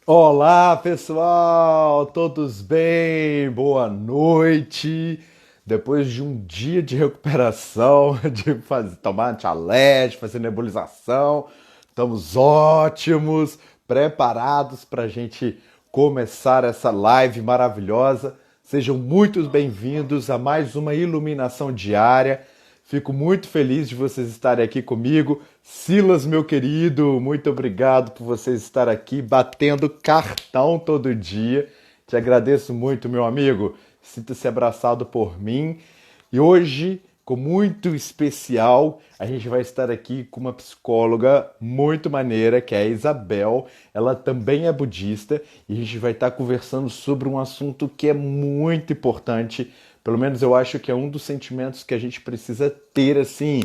Olá, pessoal! Todos bem? Boa noite! Depois de um dia de recuperação, tomar antialérgico, fazer nebulização, estamos ótimos, preparados para a gente começar essa live maravilhosa. Sejam muito bem-vindos a mais uma iluminação diária. Fico muito feliz de vocês estarem aqui comigo. Silas, meu querido, muito obrigado por vocês estarem aqui batendo cartão todo dia. Te agradeço muito, meu amigo. Sinta-se abraçado por mim. E hoje, com muito especial, a gente vai estar aqui com uma psicóloga muito maneira, que é a Isabel. Ela também é budista e a gente vai estar conversando sobre um assunto que é muito importante. Pelo menos eu acho que é um dos sentimentos que a gente precisa ter, assim,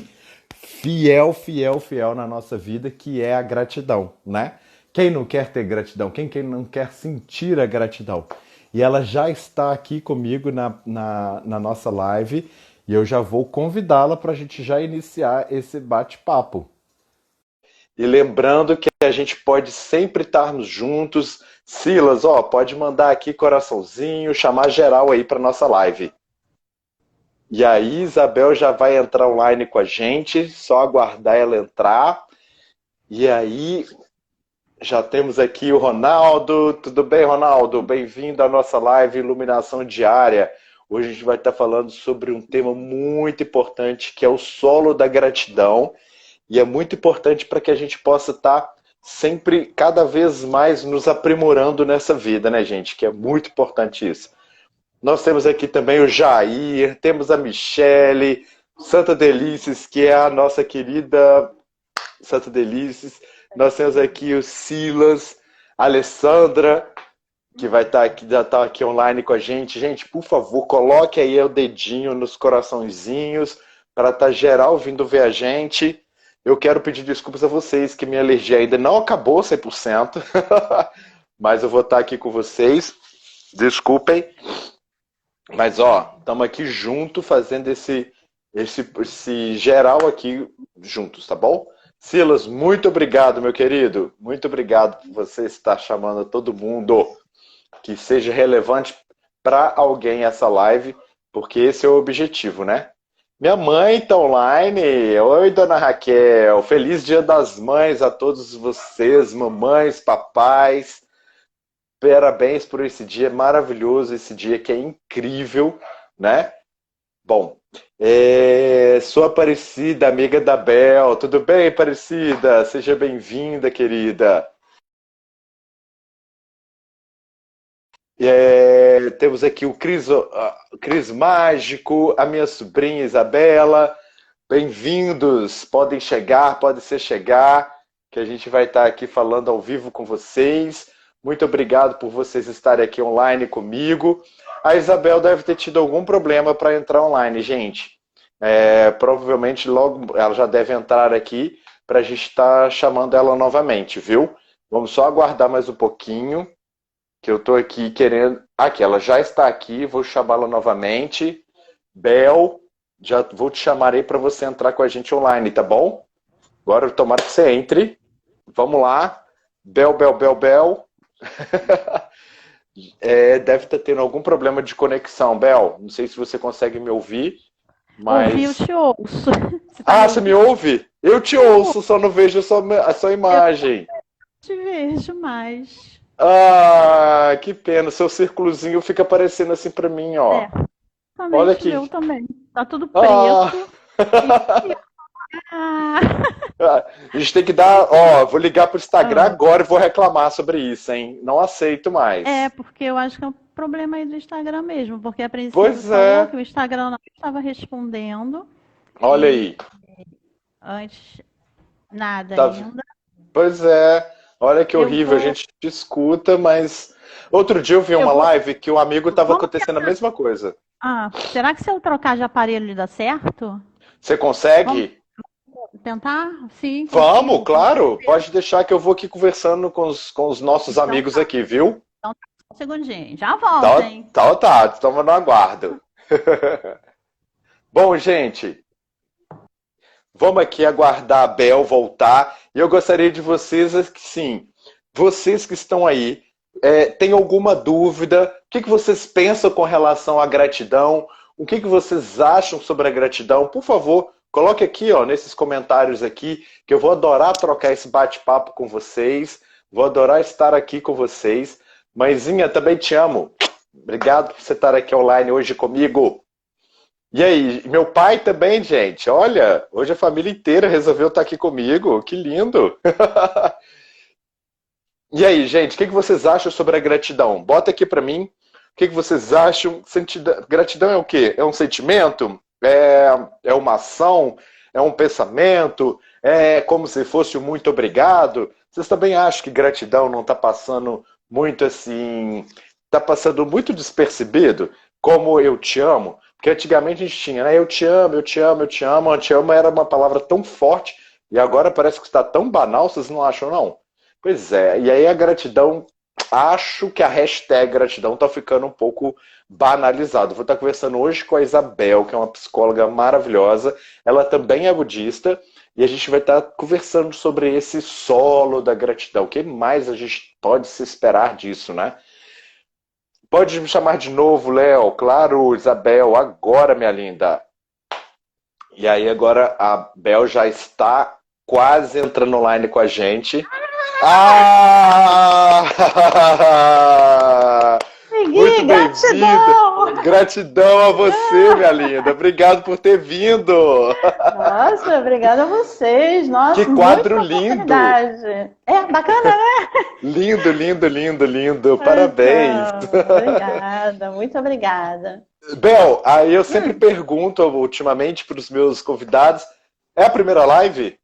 fiel na nossa vida, que é a gratidão, né? Quem não quer ter gratidão? Quem não quer sentir a gratidão? E ela já está aqui comigo na nossa live e eu já vou convidá-la para a gente já iniciar esse bate-papo. E lembrando que a gente pode sempre estarmos juntos. Silas, ó, pode mandar aqui coraçãozinho, chamar geral aí para nossa live. E aí, Isabel já vai entrar online com a gente, só aguardar ela entrar. E aí, já temos aqui o Ronaldo. Tudo bem, Ronaldo? Bem-vindo à nossa live Iluminação Diária. Hoje a gente vai estar falando sobre um tema muito importante, que é o solo da gratidão. E é muito importante para que a gente possa estar sempre, cada vez mais, nos aprimorando nessa vida, né, gente? Que é muito importante isso. Nós temos aqui também o Jair, temos a Michele, Santa Delícias, que é a nossa querida Santa Delícias. Nós temos aqui o Silas, a Alessandra, que vai estar aqui, já está aqui online com a gente. Gente, por favor, coloque aí o dedinho nos coraçõezinhos para estar geral vindo ver a gente. Eu quero pedir desculpas a vocês, que minha alergia ainda não acabou 100%, mas eu vou estar aqui com vocês. Desculpem. Mas, ó, estamos aqui junto fazendo esse geral aqui juntos, tá bom? Silas, muito obrigado, meu querido. Muito obrigado por você estar chamando todo mundo que seja relevante para alguém essa live, porque esse é o objetivo, né? Minha mãe está online. Oi, dona Raquel. Feliz Dia das Mães a todos vocês, mamães, papais. Parabéns por esse dia maravilhoso, esse dia que é incrível, né? Bom, sou Aparecida, amiga da Bel. Tudo bem, Aparecida? Seja bem-vinda, querida. Temos aqui o Cris Mágico, a minha sobrinha Isabela. Bem-vindos, podem ser chegar, que a gente vai estar aqui falando ao vivo com vocês. Muito obrigado por vocês estarem aqui online comigo. A Isabel deve ter tido algum problema para entrar online, gente. Provavelmente logo ela já deve entrar aqui para a gente estar chamando ela novamente, viu? Vamos só aguardar mais um pouquinho, que eu estou aqui querendo. Aqui, ela já está aqui, vou chamá-la novamente. Bel, já vou te chamar aí para você entrar com a gente online, tá bom? Agora tomara que você entre. Vamos lá. Bel, Bel, Bel, Bel. Deve estar tendo algum problema de conexão, Bel. Não sei se você consegue me ouvir, Ouvi, eu mas. te ouço. Você tá me Ah, você me ouvindo? ouve? Eu te Eu ouço, só não vejo a sua eu imagem. te vejo mais. Ah, que pena. Seu círculozinho fica aparecendo assim para mim, ó. É, Olha exatamente o aqui. meu também. Tá tudo Ah! preto. E ah, A gente tem que dar. Ó, vou ligar pro Instagram ah, agora e vou reclamar sobre isso, hein? Não aceito mais. porque eu acho que é um problema aí do Instagram mesmo, porque a princípio Pois falou é. que o Instagram não estava respondendo Olha e aí. antes nada Tá... ainda. Pois é. Olha que Eu horrível. A vou, gente te escuta, mas. Outro dia eu vi eu uma vou. live que um amigo tava Vamos acontecendo a mesma coisa. será que se eu trocar de aparelho dá certo? Você Vamos consegue? tentar? Sim, Vamos, consigo, com claro. certeza. Pode deixar que eu vou aqui conversando com os nossos Então amigos aqui, viu? Então, só um segundinho. Já volto, Tá, hein? tá. Estamos no aguardo. Bom, gente, vamos aqui aguardar a Bel voltar. E eu gostaria de vocês, que sim, vocês que estão aí, Tem alguma dúvida? O que vocês pensam com relação à gratidão? O que vocês acham sobre a gratidão? Por favor, coloque aqui, ó, nesses comentários aqui, que eu vou adorar trocar esse bate-papo com vocês. Vou adorar estar aqui com vocês. Mãezinha, também te amo. Obrigado por você estar aqui online hoje comigo. E aí, meu pai também, gente. Olha, hoje a família inteira resolveu estar aqui comigo. Que lindo! E aí, gente, o que vocês acham sobre a gratidão? Bota aqui pra mim. O que vocês acham? Gratidão é o quê? É um sentimento? É uma ação? É um pensamento? É como se fosse um muito obrigado? Vocês também acham que gratidão não está passando muito assim, está passando muito despercebido? Como eu te amo? Porque antigamente a gente tinha, né? Eu te amo, eu te amo, eu te amo. Eu te amo era uma palavra tão forte e agora parece que está tão banal, vocês não acham, não? Pois é, e aí a gratidão, acho que a hashtag gratidão está ficando um pouco banalizado. Vou estar conversando hoje com a Isabel, que é uma psicóloga maravilhosa. Ela também é budista e a gente vai estar conversando sobre esse solo da gratidão. O que mais a gente pode se esperar disso, né? Pode me chamar de novo, Léo. Claro, Isabel, agora, minha linda. E aí agora a Bel já está quase entrando online com a gente. Muito bem-vindo! Gratidão a você, minha linda. Obrigado por ter vindo. Nossa, obrigada a vocês. Nossa, que quadro lindo! Bacana, né? Lindo, lindo, lindo, lindo. Parabéns. Obrigada, muito obrigada. Bel, aí eu sempre pergunto ultimamente para os meus convidados, é a primeira live?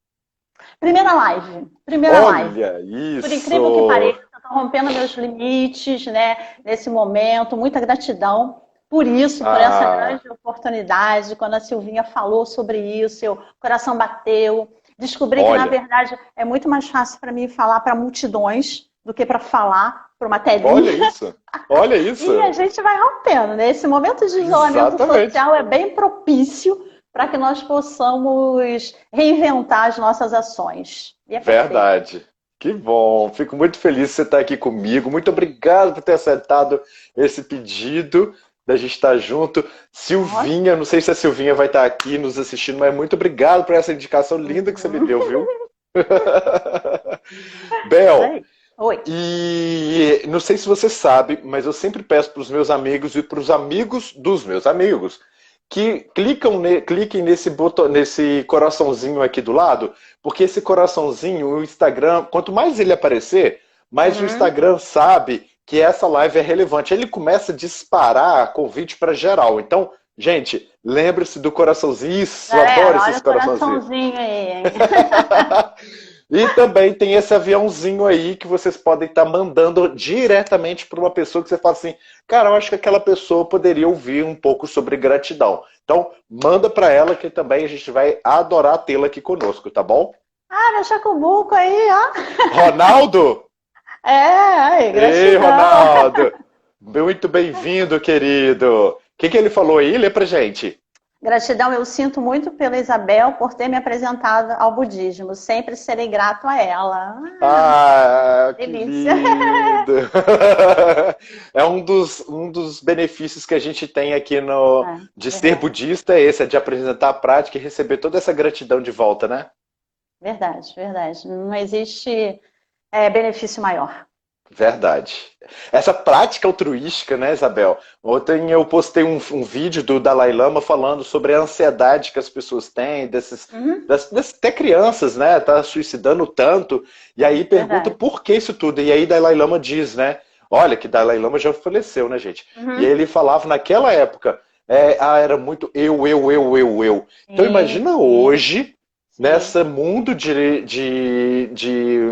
Primeira live. Olha isso! Por incrível que pareça, estou rompendo meus limites, né? Nesse momento, muita gratidão por isso, por essa grande oportunidade. Quando a Silvinha falou sobre isso, seu coração bateu. Descobri que, na verdade, é muito mais fácil para mim falar para multidões do que para falar para uma telinha. Olha isso! Olha isso! E a gente vai rompendo, né? Esse momento de isolamento social é bem propício para que nós possamos reinventar as nossas ações. Verdade. Que bom. Fico muito feliz de você estar aqui comigo. Muito obrigado por ter aceitado esse pedido da gente estar junto. Silvinha, não sei se a Silvinha vai estar aqui nos assistindo, mas muito obrigado por essa indicação linda que você me deu, viu? Bel, oi. E não sei se você sabe, mas eu sempre peço para os meus amigos e para os amigos dos meus amigos que cliquem nesse coraçãozinho aqui do lado, porque esse coraçãozinho, o Instagram, quanto mais ele aparecer, mais o Instagram sabe que essa live é relevante. Ele começa a disparar convite para geral. Então, gente, lembre-se do coraçãozinho. Isso, adoro esses coraçãozinhos. Coraçãozinho aí, hein? E também tem esse aviãozinho aí que vocês podem estar mandando diretamente para uma pessoa que você fala assim, cara, eu acho que aquela pessoa poderia ouvir um pouco sobre gratidão. Então, manda para ela que também a gente vai adorar tê-la aqui conosco, tá bom? Meu chacubuco aí, ó. Ronaldo? Aí, gratidão. Ei, Ronaldo! Muito bem-vindo, querido. O que ele falou aí? Lê pra gente. Gratidão, eu sinto muito pela Isabel por ter me apresentado ao budismo. Sempre serei grato a ela. Que lindo! É um dos benefícios que a gente tem aqui de ser budista, é esse, é de apresentar a prática e receber toda essa gratidão de volta, né? Verdade. Não existe benefício maior. Verdade. Essa prática altruística, né, Isabel? Ontem eu postei um vídeo do Dalai Lama falando sobre a ansiedade que as pessoas têm, até crianças, né, tá suicidando tanto, e aí pergunta por que isso tudo, e aí Dalai Lama diz, né, olha que Dalai Lama já faleceu, né, gente? E ele falava naquela época, era muito eu. Então imagina hoje, nesse mundo de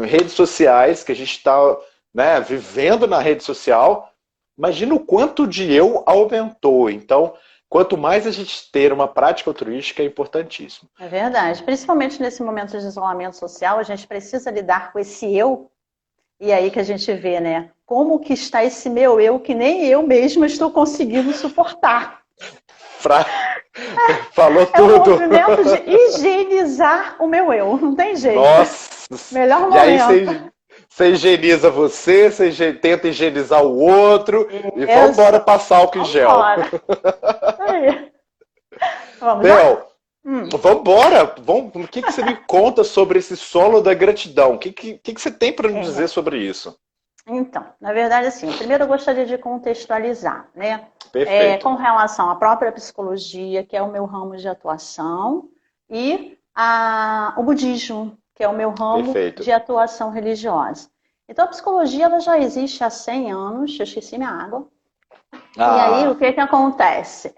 redes sociais que a gente está, né, vivendo na rede social, imagina o quanto de eu aumentou. Então, quanto mais a gente ter uma prática altruística, é importantíssimo. É verdade. Principalmente nesse momento de isolamento social, a gente precisa lidar com esse eu, e aí que a gente vê, né, como que está esse meu eu, que nem eu mesma estou conseguindo suportar. Falou tudo. É um movimento de higienizar o meu eu, não tem jeito. Nossa! Melhor momento. E aí Você higieniza você tenta higienizar o outro e vamos Isso. embora passar álcool em gel. Vambora. Isso aí. Vamos lá? Bel, vambora! O que você me conta sobre esse solo da gratidão? O que você tem para me É. dizer sobre isso? Então, na verdade, assim, primeiro eu gostaria de contextualizar, né? Perfeito. Com relação à própria psicologia, que é o meu ramo de atuação, e o budismo, que é o meu ramo Perfeito. de atuação religiosa. Então, a psicologia ela já existe há 100 anos, eu esqueci minha água. E aí, o Ah, que que acontece?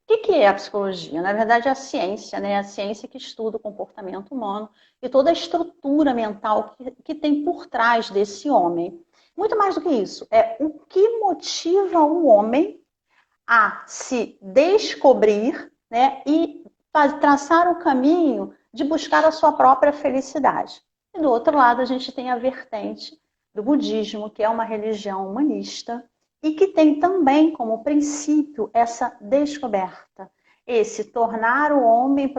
O que é a psicologia? Na verdade, é a ciência, né? A ciência que estuda o comportamento humano e toda a estrutura mental que tem por trás desse homem. Muito mais do que isso, é o que motiva o homem a se descobrir, né? E traçar o caminho de buscar a sua própria felicidade. E do outro lado, a gente tem a vertente do budismo, que é uma religião humanista, e que tem também como princípio essa descoberta, esse tornar o homem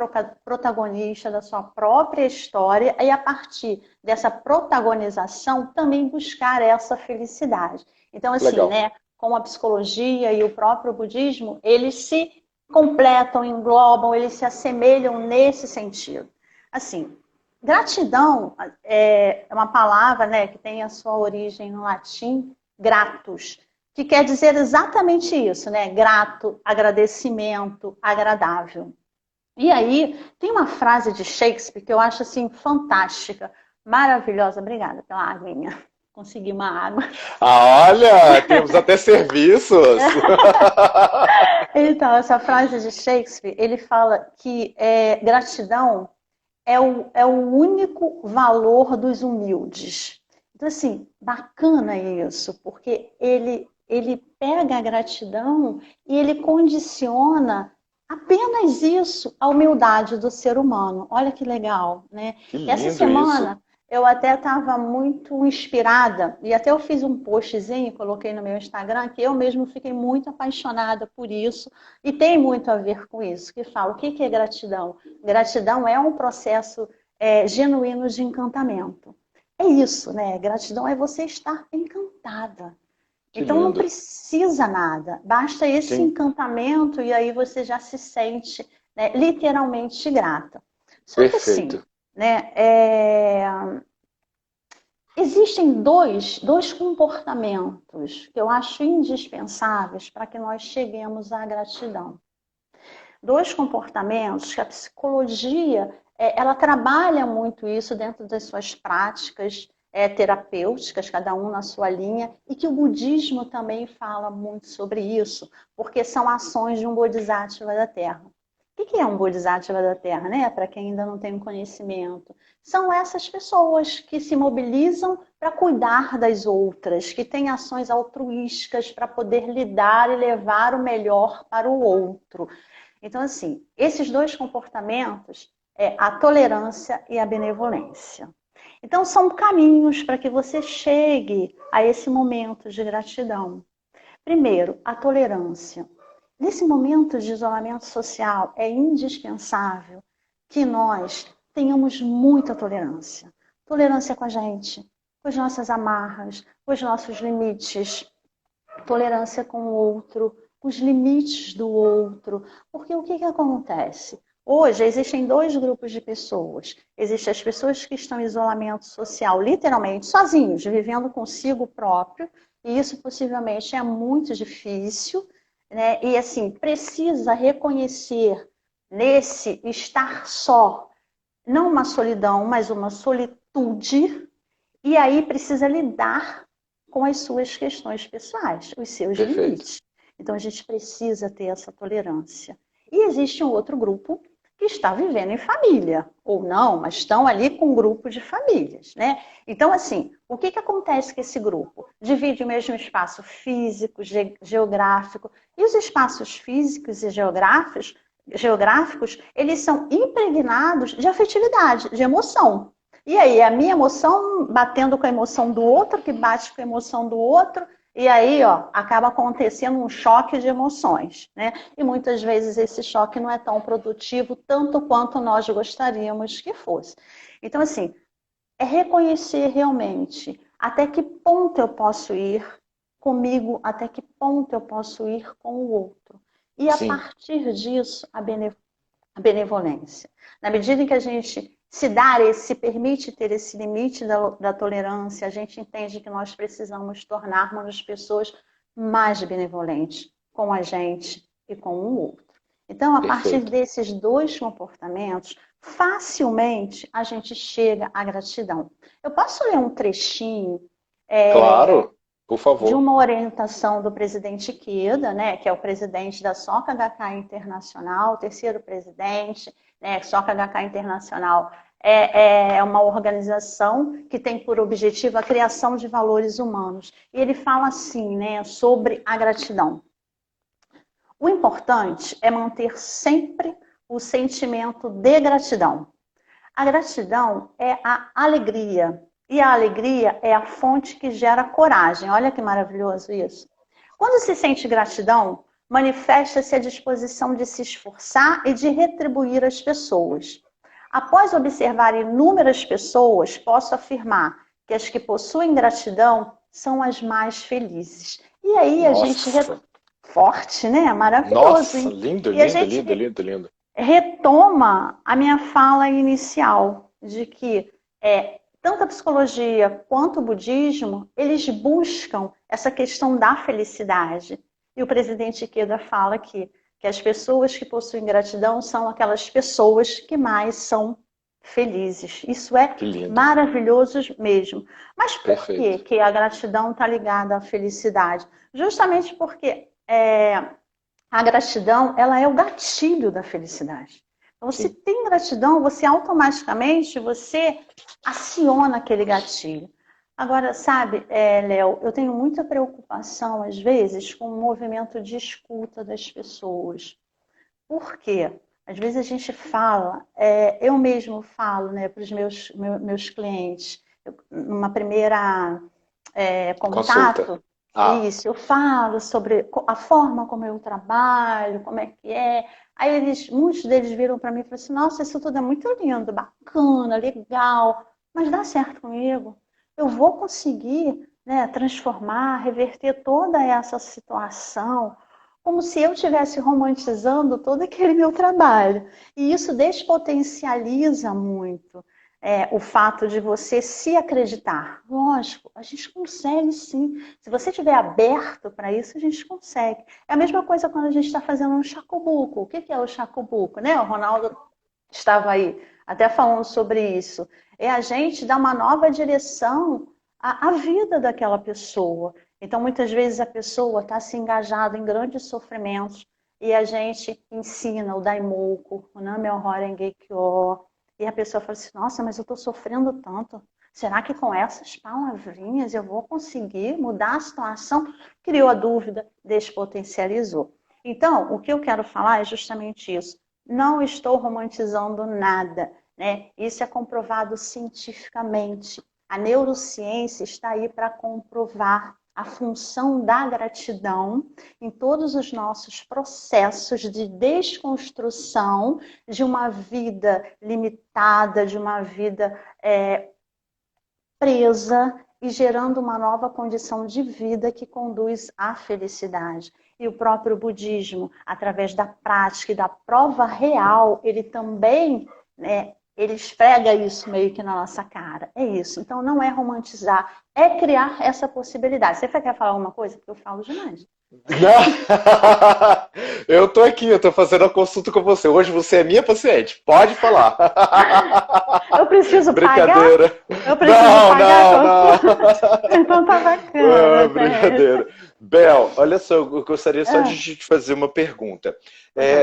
protagonista da sua própria história e a partir dessa protagonização também buscar essa felicidade. Então, assim, legal. né, como a psicologia e o próprio budismo, eles se completam, englobam, eles se assemelham nesse sentido. Assim, gratidão é uma palavra, né, que tem a sua origem no latim, gratus, que quer dizer exatamente isso, né? Grato, agradecimento, agradável. E aí, tem uma frase de Shakespeare que eu acho assim fantástica, maravilhosa. Obrigada pela aguinha. Consegui uma água. Olha, temos até serviços. Então, essa frase de Shakespeare, ele fala que gratidão é o único valor dos humildes. Então, assim, bacana isso, porque ele pega a gratidão e ele condiciona apenas isso, a humildade do ser humano. Olha que legal, né? Que E essa lindo isso. semana eu até estava muito inspirada, e até eu fiz um postzinho, coloquei no meu Instagram, que eu mesmo fiquei muito apaixonada por isso, e tem muito a ver com isso, que fala, o que é gratidão? Gratidão é um processo genuíno de encantamento. É isso, né? Gratidão é você estar encantada. Que Então não lindo. precisa nada, basta esse Sim, encantamento e aí você já se sente, né, literalmente grata. Só que assim, perfeito. né, existem dois comportamentos que eu acho indispensáveis para que nós cheguemos à gratidão. Dois comportamentos que a psicologia ela trabalha muito isso dentro das suas práticas terapêuticas, cada um na sua linha, e que o budismo também fala muito sobre isso, porque são ações de um Bodhisattva da Terra. O que é um Bodhisattva da Terra, né? Para quem ainda não tem conhecimento. São essas pessoas que se mobilizam para cuidar das outras, que têm ações altruísticas para poder lidar e levar o melhor para o outro. Então, assim, esses dois comportamentos é a tolerância e a benevolência. Então, são caminhos para que você chegue a esse momento de gratidão. Primeiro, a tolerância. Nesse momento de isolamento social, é indispensável que nós tenhamos muita tolerância. Tolerância com a gente, com as nossas amarras, com os nossos limites. Tolerância com o outro, os limites do outro. Porque o que acontece? Hoje existem dois grupos de pessoas. Existem as pessoas que estão em isolamento social, literalmente sozinhos, vivendo consigo próprio, e isso possivelmente é muito difícil, né? E assim, precisa reconhecer nesse estar só, não uma solidão, mas uma solitude, e aí precisa lidar com as suas questões pessoais, os seus Perfeito. limites. Então a gente precisa ter essa tolerância. E existe um outro grupo que está vivendo em família, ou não, mas estão ali com um grupo de famílias, né? Então, assim, o que acontece com esse grupo? Divide o mesmo espaço físico, geográfico, e os espaços físicos e geográficos, eles são impregnados de afetividade, de emoção. E aí, a minha emoção batendo com a emoção do outro, que bate com a emoção do outro, e aí, ó, acaba acontecendo um choque de emoções, né? E muitas vezes esse choque não é tão produtivo tanto quanto nós gostaríamos que fosse. Então, assim, é reconhecer realmente até que ponto eu posso ir comigo, até que ponto eu posso ir com o outro. E a Sim, partir disso, a benevolência. Na medida em que a gente se permite ter esse limite da tolerância, a gente entende que nós precisamos tornarmos pessoas mais benevolentes com a gente e com o outro. Então, a partir perfeito. desses dois comportamentos, facilmente a gente chega à gratidão. Eu posso ler um trechinho Claro, por de favor. uma orientação do presidente Ikeda, né, que é o presidente da Soka Gakkai Internacional, o terceiro presidente, né, Soka Gakkai Internacional é uma organização que tem por objetivo a criação de valores humanos. E ele fala assim, né, sobre a gratidão. O importante é manter sempre o sentimento de gratidão. A gratidão é a alegria. E a alegria é a fonte que gera coragem. Olha que maravilhoso isso. Quando se sente gratidão, manifesta-se a disposição de se esforçar e de retribuir as pessoas. Após observar inúmeras pessoas, posso afirmar que as que possuem gratidão são as mais felizes. E aí a gente Nossa, forte, né? Maravilhoso, nossa, hein? lindo, E a lindo, gente lindo, lindo, lindo. retoma a minha fala inicial de que tanto a psicologia quanto o budismo, eles buscam essa questão da felicidade. E o presidente Ikeda fala que as pessoas que possuem gratidão são aquelas pessoas que mais são felizes. Isso é Que lindo, maravilhoso mesmo. Mas por que, perfeito. que a gratidão está ligada à felicidade? Justamente porque a gratidão, ela é o gatilho da felicidade. Então, se Sim, tem gratidão, você automaticamente, você aciona aquele gatilho. Agora, sabe, Léo, eu tenho muita preocupação, às vezes, com o movimento de escuta das pessoas. Por quê? Às vezes a gente fala, eu mesmo falo, né, para os meus clientes, numa primeira consulta. contato, Ah, isso, eu falo sobre a forma como eu trabalho, como é que é. Aí muitos deles viram para mim e falaram assim, nossa, isso tudo é muito lindo, bacana, legal, mas dá certo comigo. Eu vou conseguir, né, transformar, reverter toda essa situação, como se eu estivesse romantizando todo aquele meu trabalho. E isso despotencializa muito o fato de você se acreditar. Lógico, a gente consegue sim. Se você estiver aberto para isso, a gente consegue. É a mesma coisa quando a gente está fazendo um chacobuco. O que é o chacobuco? Né? O Ronaldo estava aí até falando sobre isso. É a gente dar uma nova direção à vida daquela pessoa. Então, muitas vezes a pessoa está se engajada em grandes sofrimentos e a gente ensina o Daimoku, o Nam-myoho Renge Kyo, e a pessoa fala assim, nossa, mas eu estou sofrendo tanto. Será que com essas palavrinhas eu vou conseguir mudar a situação? Criou a dúvida, despotencializou. Então, o que eu quero falar é justamente isso. Não estou romantizando nada, né? Isso é comprovado cientificamente. A neurociência está aí para comprovar a função da gratidão em todos os nossos processos de desconstrução de uma vida limitada, de uma vida presa e gerando uma nova condição de vida que conduz à felicidade. E o próprio budismo, através da prática e da prova real, ele também ele esfrega isso meio que na nossa cara. É isso. Então não é romantizar, é criar essa possibilidade. Você quer falar alguma coisa? Porque eu falo demais. não. Eu tô aqui, eu tô fazendo a consulta com você. Hoje você é minha paciente. Pode falar. Eu preciso pagar? Brincadeira. Eu preciso Não, pagar não, a não. consulta? Então tá Ah, bacana, gente. brincadeira. Bel, olha só, eu gostaria só de te fazer uma pergunta.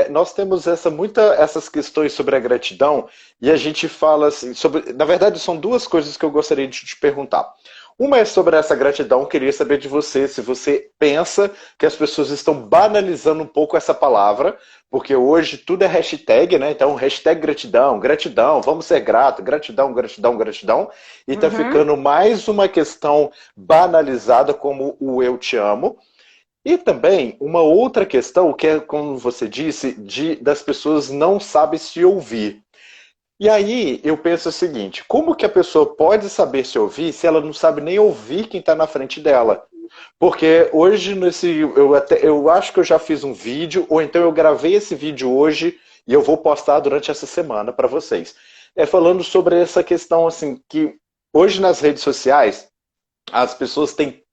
Nós temos essas questões sobre a gratidão e a gente fala assim, sobre, na verdade são duas coisas que eu gostaria de te perguntar. Uma é sobre essa gratidão, queria saber de você se você pensa que as pessoas estão banalizando um pouco essa palavra, porque hoje tudo é hashtag, né? Então, hashtag gratidão, gratidão, vamos ser grato, gratidão, gratidão, gratidão, e tá Uhum. ficando mais uma questão banalizada como o eu te amo. E também uma outra questão que é, como você disse, das pessoas não sabem se ouvir. E aí eu penso o seguinte, como que a pessoa pode saber se ouvir se ela não sabe nem ouvir quem está na frente dela? Porque hoje eu acho que eu já fiz um vídeo, ou então eu gravei esse vídeo hoje e eu vou postar durante essa semana para vocês. É falando sobre essa questão assim que hoje nas redes sociais as pessoas têm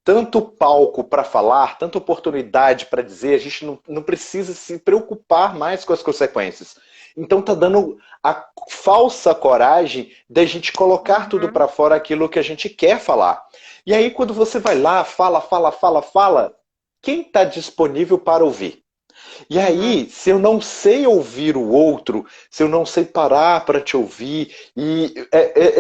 tanto palco para falar, tanta oportunidade para dizer, a gente não precisa se preocupar mais com as consequências. Então tá dando a falsa coragem da gente colocar tudo para fora aquilo que a gente quer falar. E aí quando você vai lá, fala, quem está disponível para ouvir? E aí, se eu não sei ouvir o outro, se eu não sei parar para te ouvir,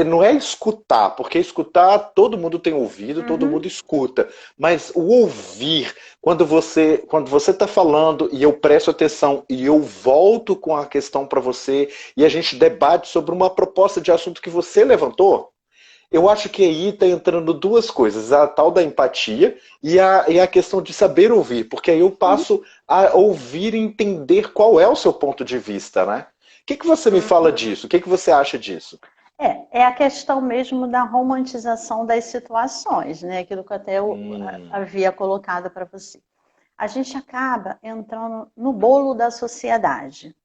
não é escutar, porque escutar todo mundo tem ouvido, todo mundo escuta. Mas o ouvir, quando você está falando e eu presto atenção e eu volto com a questão para você e a gente debate sobre uma proposta de assunto que você levantou, eu acho que aí está entrando duas coisas, a tal da empatia e a questão de saber ouvir, porque aí eu passo a ouvir e entender qual é o seu ponto de vista, né? O que você me fala disso? O que você acha disso? É a questão mesmo da romantização das situações, né? Aquilo que até eu havia colocado para você. A gente acaba entrando no bolo da sociedade.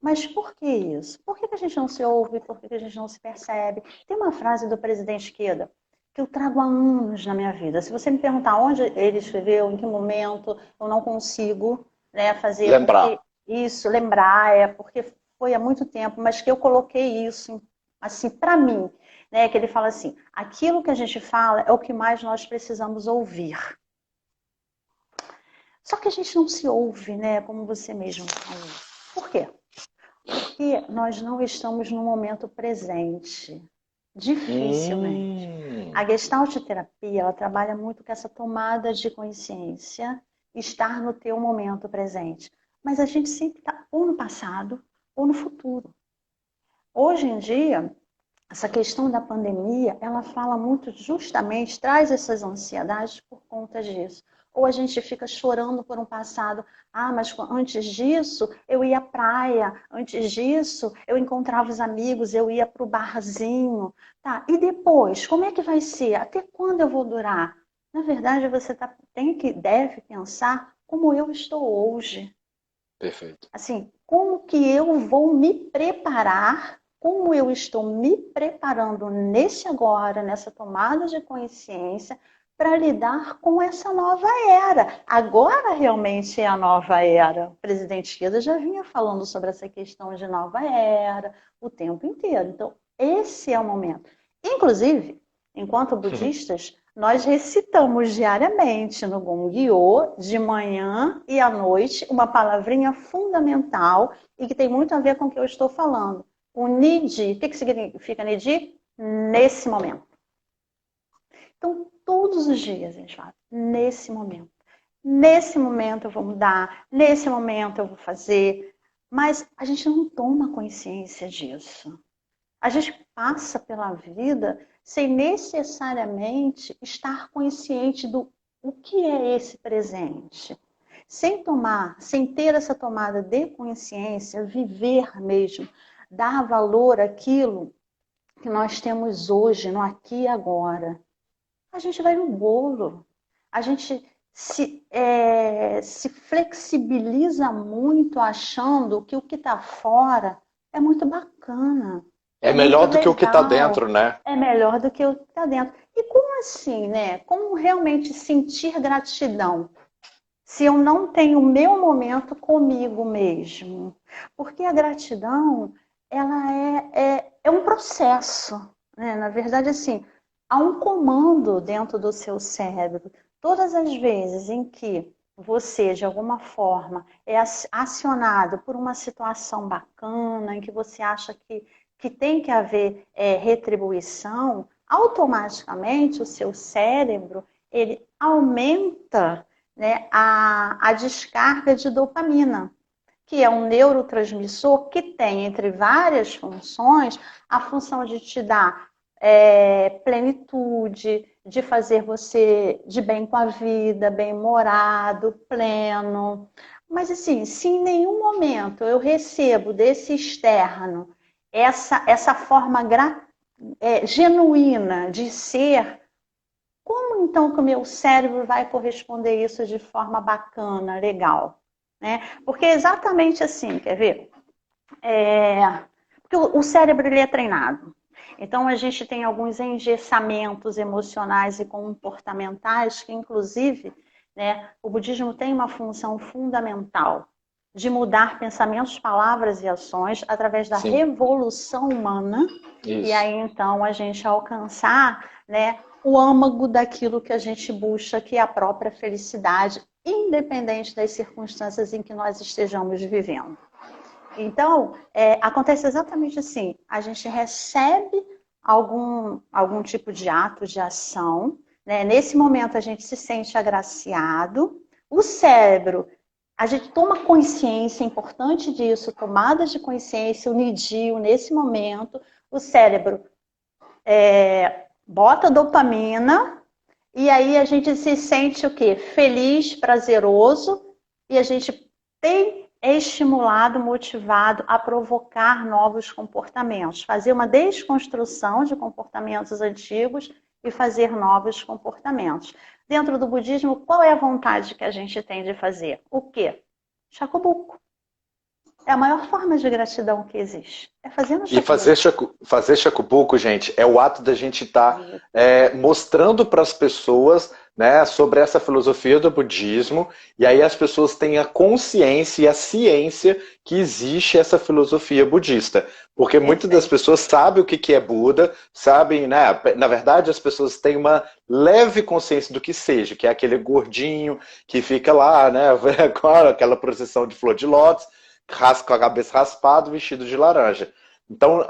Mas por que isso? Por que a gente não se ouve? Por que a gente não se percebe? Tem uma frase do presidente Queda que eu trago há anos na minha vida. Se você me perguntar onde ele escreveu, em que momento, eu não consigo, né, fazer Lembrar. lembrar, porque foi há muito tempo, mas que eu coloquei isso assim para mim, né, que ele fala assim: aquilo que a gente fala é o que mais nós precisamos ouvir. Só que a gente não se ouve, né, como você mesmo falou. Por quê? Porque nós não estamos no momento presente. Dificilmente. A Gestalt terapia, ela trabalha muito com essa tomada de consciência, estar no teu momento presente. Mas a gente sempre está ou no passado ou no futuro. Hoje em dia, essa questão da pandemia, ela fala muito justamente, traz essas ansiedades por conta disso. Ou a gente fica chorando por um passado. Ah, mas antes disso eu ia à praia, antes disso eu encontrava os amigos, eu ia para o barzinho. Tá, e depois, como é que vai ser? Até quando eu vou durar? Na verdade, você deve pensar como eu estou hoje. Perfeito. Assim, como que eu vou me preparar, como eu estou me preparando nesse agora, nessa tomada de consciência, para lidar com essa nova era. Agora realmente é a nova era. O presidente Queda já vinha falando sobre essa questão de nova era o tempo inteiro. Então, esse é o momento. Inclusive, enquanto budistas, nós recitamos diariamente no Gongyo, de manhã e à noite, uma palavrinha fundamental e que tem muito a ver com o que eu estou falando. O Niji. O que significa Niji? Nesse momento. Então, todos os dias a gente fala, nesse momento. Nesse momento eu vou mudar, nesse momento eu vou fazer. Mas a gente não toma consciência disso. A gente passa pela vida sem necessariamente estar consciente do o que é esse presente. Sem ter essa tomada de consciência, viver mesmo, dar valor àquilo que nós temos hoje, no aqui e agora. A gente vai no bolo. A gente se flexibiliza muito achando que o que está fora é muito bacana. É Muito melhor do que o que está legal, dentro, né? é melhor do que o que está dentro. E como assim, né? Como realmente sentir gratidão se eu não tenho o meu momento comigo mesmo? Porque a gratidão, ela é um processo, né? Na verdade, assim, há um comando dentro do seu cérebro. Todas as vezes em que você, de alguma forma, é acionado por uma situação bacana, em que você acha que tem que haver retribuição, automaticamente o seu cérebro ele aumenta, né, a descarga de dopamina, que é um neurotransmissor que tem, entre várias funções, a função de te dar plenitude, de fazer você de bem com a vida, bem-humorado, pleno. Mas assim, se em nenhum momento eu recebo desse externo essa forma genuína de ser, como então que o meu cérebro vai corresponder isso de forma bacana, legal? Né? Porque é exatamente assim, quer ver? Porque o cérebro ele é treinado. Então a gente tem alguns engessamentos emocionais e comportamentais que, inclusive, né, o budismo tem uma função fundamental de mudar pensamentos, palavras e ações através da Sim. revolução humana. Isso. E aí então a gente alcançar, né, o âmago daquilo que a gente busca, que é a própria felicidade, independente das circunstâncias em que nós estejamos vivendo. Então, acontece exatamente assim, a gente recebe algum tipo de ato, de ação, né? Nesse momento a gente se sente agraciado, o cérebro, a gente toma consciência, é importante disso, tomada de consciência, o nidio, nesse momento, o cérebro bota dopamina, e aí a gente se sente o quê? Feliz, prazeroso, e a gente é estimulado, motivado a provocar novos comportamentos, fazer uma desconstrução de comportamentos antigos e fazer novos comportamentos. Dentro do budismo, qual é a vontade que a gente tem de fazer? O quê? Shakubuku. É a maior forma de gratidão que existe. É fazendo shakubuku. E fazer shakubuku, gente, é o ato da gente estar mostrando para as pessoas, né, sobre essa filosofia do budismo, e aí as pessoas têm a consciência e a ciência que existe essa filosofia budista. Porque muitas das pessoas sabem o que é Buda, sabem, né, na verdade as pessoas têm uma leve consciência do que seja, que é aquele gordinho que fica lá, né, com aquela procissão de flor de lótus, com a cabeça raspada, vestido de laranja. Então,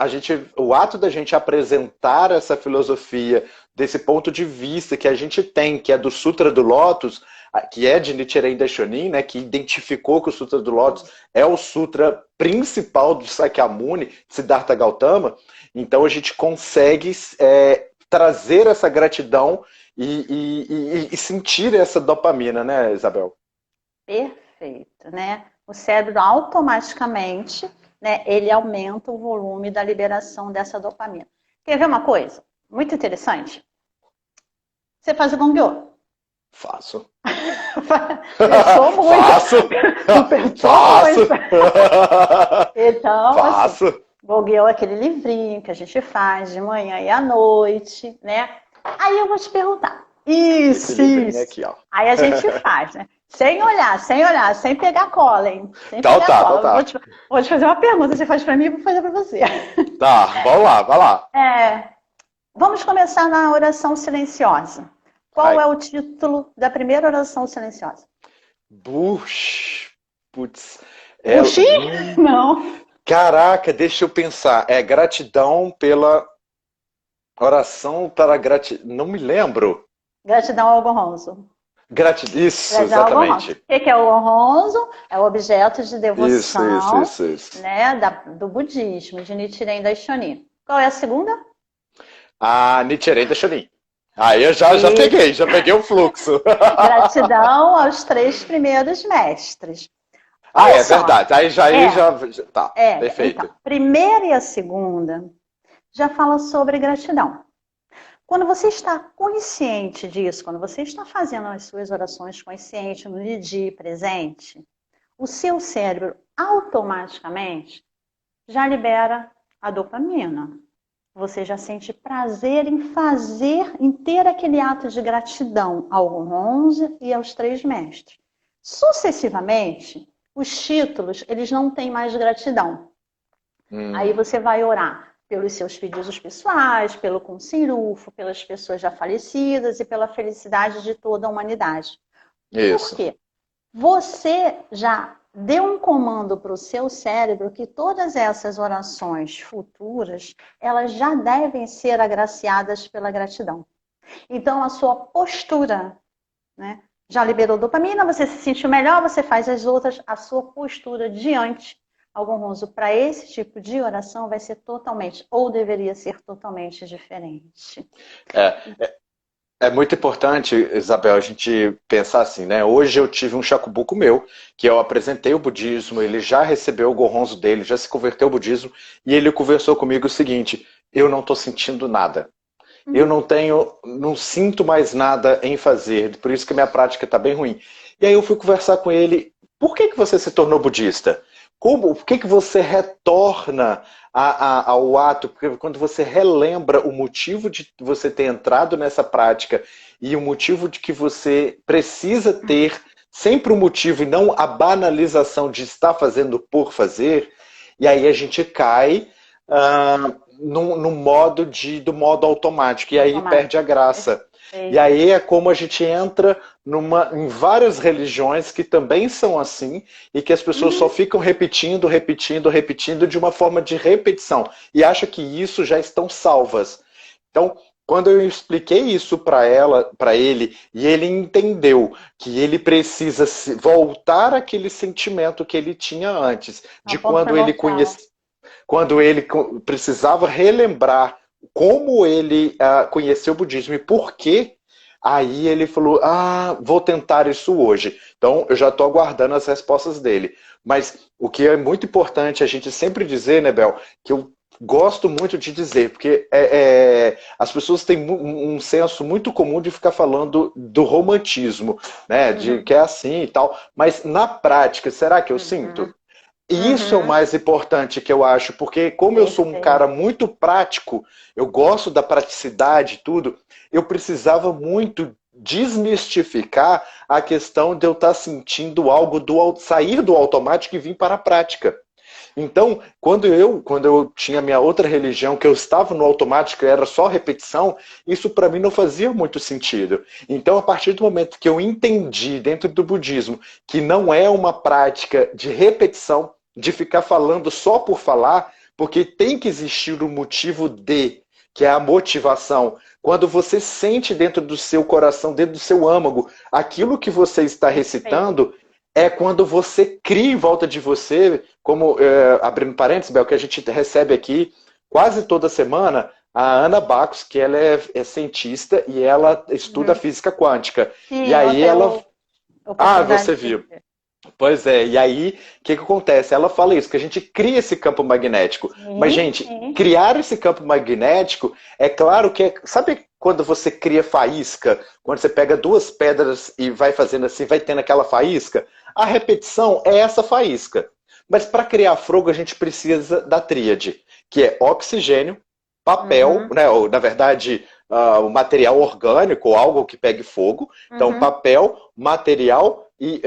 o ato da gente apresentar essa filosofia desse ponto de vista que a gente tem, que é do Sutra do Lótus, que é de Nichiren Daishonin, né, que identificou que o Sutra do Lótus é o sutra principal do Sakyamuni, Siddhartha Gautama. Então, a gente consegue trazer essa gratidão e sentir essa dopamina, né, Isabel? Perfeito, né? O cérebro automaticamente, né, ele aumenta o volume da liberação dessa dopamina. Quer ver uma coisa muito interessante? Você faz o Gongyo? Faço. Pensou muito. Faço. Então, faço. Assim, Gongyo é aquele livrinho que a gente faz de manhã e à noite, né? Aí eu vou te perguntar. Isso. Aqui, ó. Aí a gente faz, né? Sem olhar, sem pegar cola, hein? Sem Tá. Vou te fazer uma pergunta, você faz pra mim e vou fazer pra você. Tá, vamos lá, vai lá. Vamos começar na oração silenciosa. Qual é o título da primeira oração silenciosa? Putz. Não. Caraca, deixa eu pensar. É gratidão pela oração para gratidão. Não me lembro. Gratidão ao Gonronzo. Isso, exatamente. O que é o Gonronzo? É o objeto de devoção isso. Né, do budismo, de Nichiren Daishonin. Qual é a segunda? A Nichiren Daishonin. Aí eu já peguei o fluxo. Gratidão aos 3 primeiros mestres. É verdade. Aí já tá, perfeito. Então, primeira e a segunda já fala sobre gratidão. Quando você está consciente disso, quando você está fazendo as suas orações consciente, no Nidhi presente, o seu cérebro automaticamente já libera a dopamina. Você já sente prazer em ter aquele ato de gratidão ao Gonronzo e aos 3 mestres. Sucessivamente, os títulos, eles não têm mais gratidão. Aí você vai orar pelos seus pedidos pessoais, pelo Kunshin-Rufo, pelas pessoas já falecidas e pela felicidade de toda a humanidade. Isso. Por quê? Você já deu um comando para o seu cérebro que todas essas orações futuras, elas já devem ser agraciadas pela gratidão. Então, a sua postura, né, já liberou dopamina, você se sentiu melhor, você faz as outras, a sua postura diante ao Gonronzo para esse tipo de oração vai ser totalmente, ou deveria ser totalmente diferente. É muito importante, Isabel, a gente pensar assim, né? Hoje eu tive um shakubuku meu, que eu apresentei o budismo, ele já recebeu o gohonzo dele, já se converteu ao budismo, e ele conversou comigo o seguinte: eu não estou sentindo nada. Eu Uhum. não tenho, não sinto mais nada em fazer, por isso que minha prática está bem ruim. E aí eu fui conversar com ele, por que que você se tornou budista? Como, por que que você retorna ao ato? Porque quando você relembra o motivo de você ter entrado nessa prática e o motivo de que você precisa ter sempre um motivo e não a banalização de estar fazendo por fazer, e aí a gente cai no modo do modo automático, e aí perde a Automático. graça. E Perfeito. aí é como a gente entra em várias religiões que também são assim, e que as pessoas só Uhum. ficam repetindo, repetindo, repetindo de uma forma de repetição, e acham que isso já estão salvas. Então, quando eu expliquei isso para ele, e ele entendeu que ele precisa voltar àquele sentimento que ele tinha antes, É um de ponto primordial. quando ele precisava relembrar como ele conheceu o budismo e por quê, aí ele falou: ah, vou tentar isso hoje. Então, eu já estou aguardando as respostas dele. Mas o que é muito importante a gente sempre dizer, né, Bel, que eu gosto muito de dizer, porque as pessoas têm um senso muito comum de ficar falando do romantismo, né, de que Uhum. é assim e tal, mas na prática, será que eu sinto? Uhum. E isso é o Uhum. mais importante que eu acho, porque como eu sou um cara Perfeito. muito prático, eu gosto da praticidade e tudo, eu precisava muito desmistificar a questão de eu estar sentindo algo sair do automático e vir para a prática. Então, quando eu tinha minha outra religião, que eu estava no automático e era só repetição, isso para mim não fazia muito sentido. Então, a partir do momento que eu entendi dentro do budismo que não é uma prática de repetição, de ficar falando só por falar, porque tem que existir o motivo que é a motivação. Quando você sente dentro do seu coração, dentro do seu âmago, aquilo que você está Perfeito. recitando, é quando você cria em volta de você, como, abrindo parênteses, Bel, que a gente recebe aqui quase toda semana, a Ana Bacos, que ela é cientista e ela estuda Uhum. física quântica. E Sim, aí ontem ela. eu Ah, oportunidade você de viu. ver. Pois é, e aí o que acontece? Ela fala isso, que a gente cria esse campo magnético. Mas, Sim, gente, sim. criar esse campo magnético, é claro que sabe quando você cria faísca? Quando você pega duas pedras e vai fazendo assim, vai tendo aquela faísca? A repetição é essa faísca. Mas para criar fogo, a gente precisa da tríade, que é oxigênio, papel, Uhum. né? Ou, na verdade, o material orgânico, algo que pegue fogo. Então, Uhum. papel, material e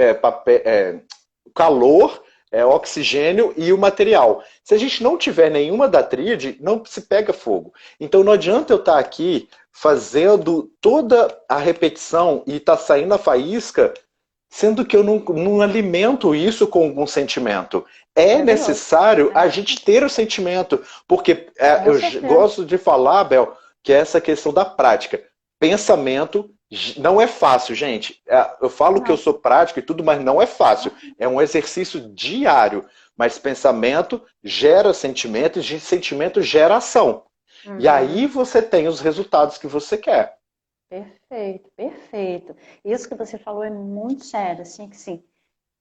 calor, oxigênio e o material. Se a gente não tiver nenhuma da tríade, não se pega fogo. Então não adianta eu estar aqui fazendo toda a repetição e estar saindo a faísca, sendo que eu não alimento isso com algum sentimento. É Maravilhoso. necessário a Maravilhoso. gente ter o sentimento, porque Com eu certeza. gosto de falar, Bel, que é essa questão da prática. Pensamento não é fácil, gente. Eu falo que eu Não. sou prático e tudo, mas não é fácil. É um exercício diário. Mas pensamento gera sentimento e sentimento gera ação. E aí Uhum. você tem os resultados que você quer. Perfeito, perfeito. Isso que você falou é muito sério, assim, que sim,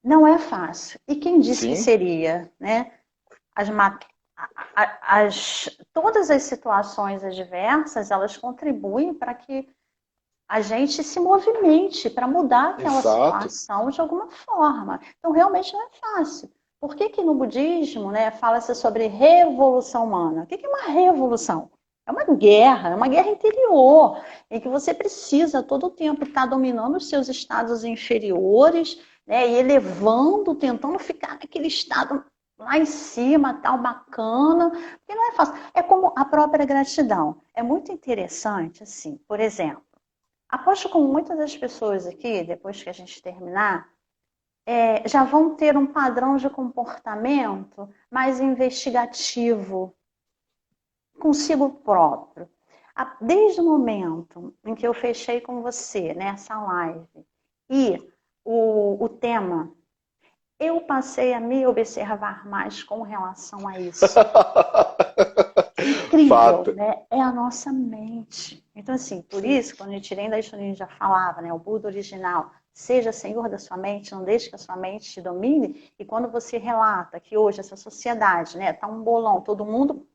não é fácil. E quem disse que Sim, seria, né? As, ma- todas as situações adversas, elas contribuem para que a gente se movimente para mudar aquela exato. situação de alguma forma. Então, realmente não é fácil. Por que que no budismo, né, fala-se sobre revolução humana? O que que é uma revolução? É uma guerra interior, em que você precisa todo o tempo estar dominando os seus estados inferiores, né, e elevando, tentando ficar naquele estado lá em cima, tal, bacana, porque não é fácil. É como a própria gratidão. É muito interessante, assim, por exemplo, aposto com muitas das pessoas aqui, depois que a gente terminar, já vão ter um padrão de comportamento mais investigativo consigo próprio. Desde o momento em que eu fechei com você nessa live e o tema, eu passei a me observar mais com relação a isso. Incrível, Fato. né? É a nossa mente. Então, assim, por isso, quando Nichiren Daishonin já falava, né, o Buda original, seja senhor da sua mente, não deixe que a sua mente te domine, e quando você relata que hoje essa sociedade, né, tá um bolão, todo mundo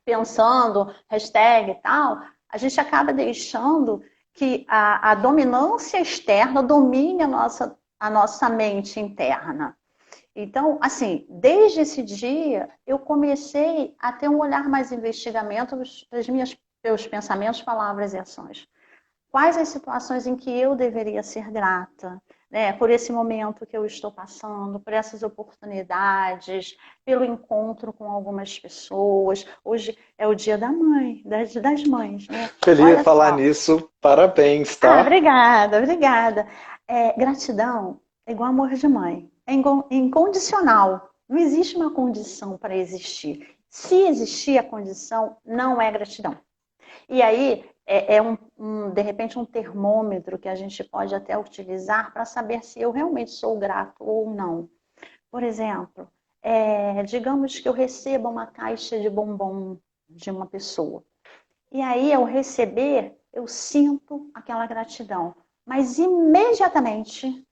pensando, hashtag e tal, a gente acaba deixando que a dominância externa domine a nossa mente interna. Então, assim, desde esse dia, eu comecei a ter um olhar mais investimento das meus pensamentos, palavras e ações. Quais as situações em que eu deveria ser grata, né, por esse momento que eu estou passando, por essas oportunidades, pelo encontro com algumas pessoas. Hoje é o dia da mãe, das mães, né? Feliz Olha de falar só. nisso, parabéns, Ah, tá? obrigada, obrigada. Gratidão é igual amor de mãe, é incondicional. Não existe uma condição para existir. Se existir a condição, não é gratidão. E aí de repente, um termômetro que a gente pode até utilizar para saber se eu realmente sou grato ou não. Por exemplo, digamos que eu receba uma caixa de bombom de uma pessoa. E aí, ao receber, eu sinto aquela gratidão. Mas imediatamente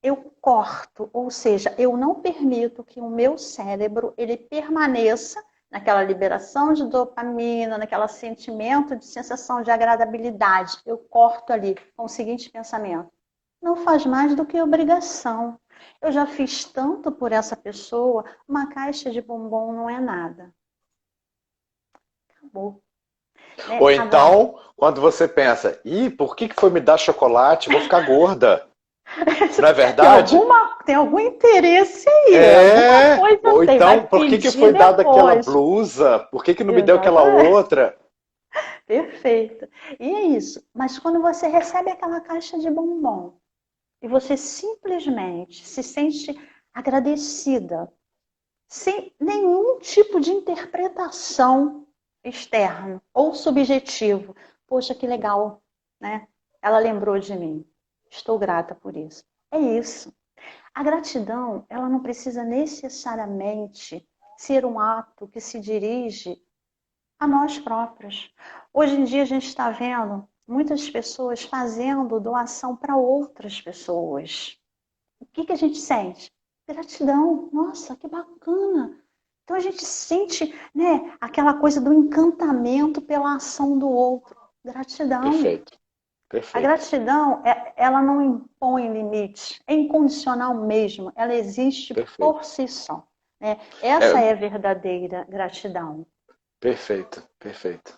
eu corto, ou seja, eu não permito que o meu cérebro ele permaneça naquela liberação de dopamina, naquele sentimento de sensação de agradabilidade. Eu corto ali com o seguinte pensamento: não faz mais do que obrigação. Eu já fiz tanto por essa pessoa, uma caixa de bombom não é nada. Acabou. Ou Né? Agora, então, quando você pensa, por que foi me dar chocolate? Vou ficar gorda. Não é verdade? tem algum interesse aí, alguma É! coisa Ou tem, vai então, por que pedir foi dada aquela depois. blusa? Por que não me deu aquela Exatamente. outra? Perfeito. E é isso. Mas quando você recebe aquela caixa de bombom e você simplesmente se sente agradecida, sem nenhum tipo de interpretação externa ou subjetivo. Poxa, que legal, né? Ela lembrou de mim. Estou grata por isso. É isso. A gratidão, ela não precisa necessariamente ser um ato que se dirige a nós próprios. Hoje em dia a gente está vendo muitas pessoas fazendo doação para outras pessoas. O que a gente sente? Gratidão. Nossa, que bacana. Então a gente sente, né, aquela coisa do encantamento pela ação do outro. Gratidão. Perfeito, A perfeito, gratidão, ela não impõe limites, é incondicional mesmo, ela existe perfeito. por si só. Né? Essa É, é a verdadeira gratidão. perfeito, perfeito.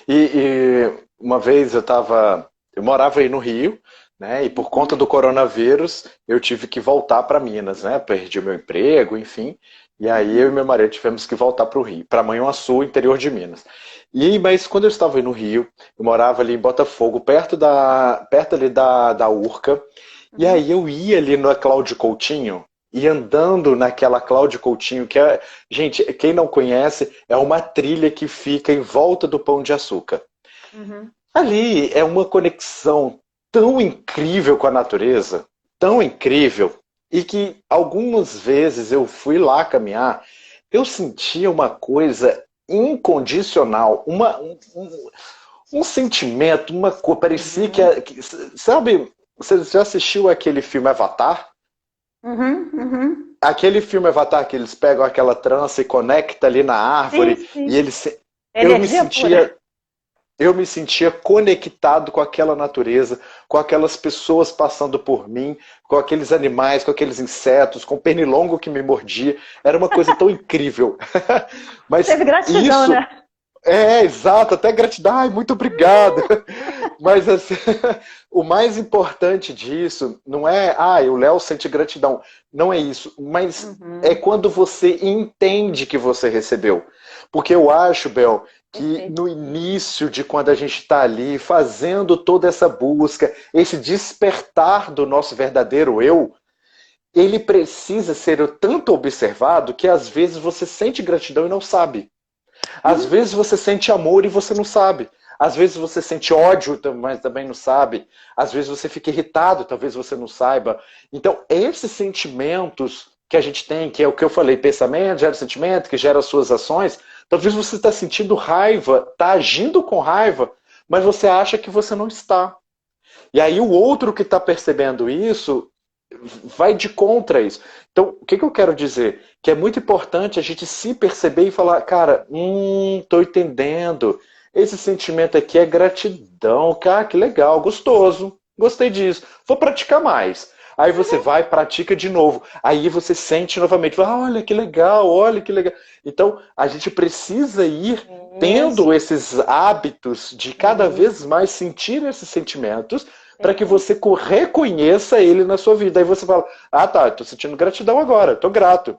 E uma vez eu morava aí no Rio, né? E por conta do coronavírus, eu tive que voltar para Minas, né? Perdi meu emprego, enfim. E aí eu e meu marido tivemos que voltar para o Rio, para Manhuaçu, interior de Minas. Mas quando eu estava aí no Rio, eu morava ali em Botafogo, perto ali da Urca. E Uhum. aí eu ia ali na Cláudio Coutinho e andando naquela Cláudio Coutinho, que é, gente, quem não conhece, é uma trilha que fica em volta do Pão de Açúcar. Uhum. Ali é uma conexão tão incrível com a natureza, tão incrível, e que algumas vezes eu fui lá caminhar, eu sentia uma coisa incondicional, um sentimento, uma coisa, parecia Uhum. sabe, você já assistiu aquele filme Avatar? Uhum. Uhum. Aquele filme Avatar que eles pegam aquela trança e conecta ali na Sim, árvore e sim. eles eu me Energia pura. sentia eu me sentia conectado com aquela natureza, com aquelas pessoas passando por mim, com aqueles animais, com aqueles insetos, com o pernilongo que me mordia. Era uma coisa tão incrível. Mas Teve gratidão, isso né? exato, até gratidão, ai, muito obrigado. Mas assim, o mais importante disso não é, o Léo sente gratidão. Não é isso, mas é Uhum. quando você entende que você recebeu. Porque eu acho, Bel, que Perfeito. no início de quando a gente está ali fazendo toda essa busca, esse despertar do nosso verdadeiro eu, ele precisa ser o tanto observado que às vezes você sente gratidão e não sabe. Às Uhum. vezes você sente amor e você não sabe. Às vezes você sente ódio, mas também não sabe. Às vezes você fica irritado, talvez você não saiba. Então, esses sentimentos que a gente tem, que é o que eu falei, pensamento gera sentimento, que gera suas ações, talvez você está sentindo raiva, está agindo com raiva, mas você acha que você não está. E aí o outro que está percebendo isso vai de contra isso. Então, o que eu quero dizer? Que é muito importante a gente se perceber e falar, cara, tô entendendo. Esse sentimento aqui é gratidão. Cara, que legal, gostoso. Gostei disso. Vou praticar mais. Aí você vai, pratica de novo. Aí você sente novamente. Olha que legal, olha que legal. Então, a gente precisa ir tendo esses hábitos de cada vez mais sentir esses sentimentos para que você reconheça ele na sua vida. Aí você fala, ah tá, estou sentindo gratidão agora, estou grato.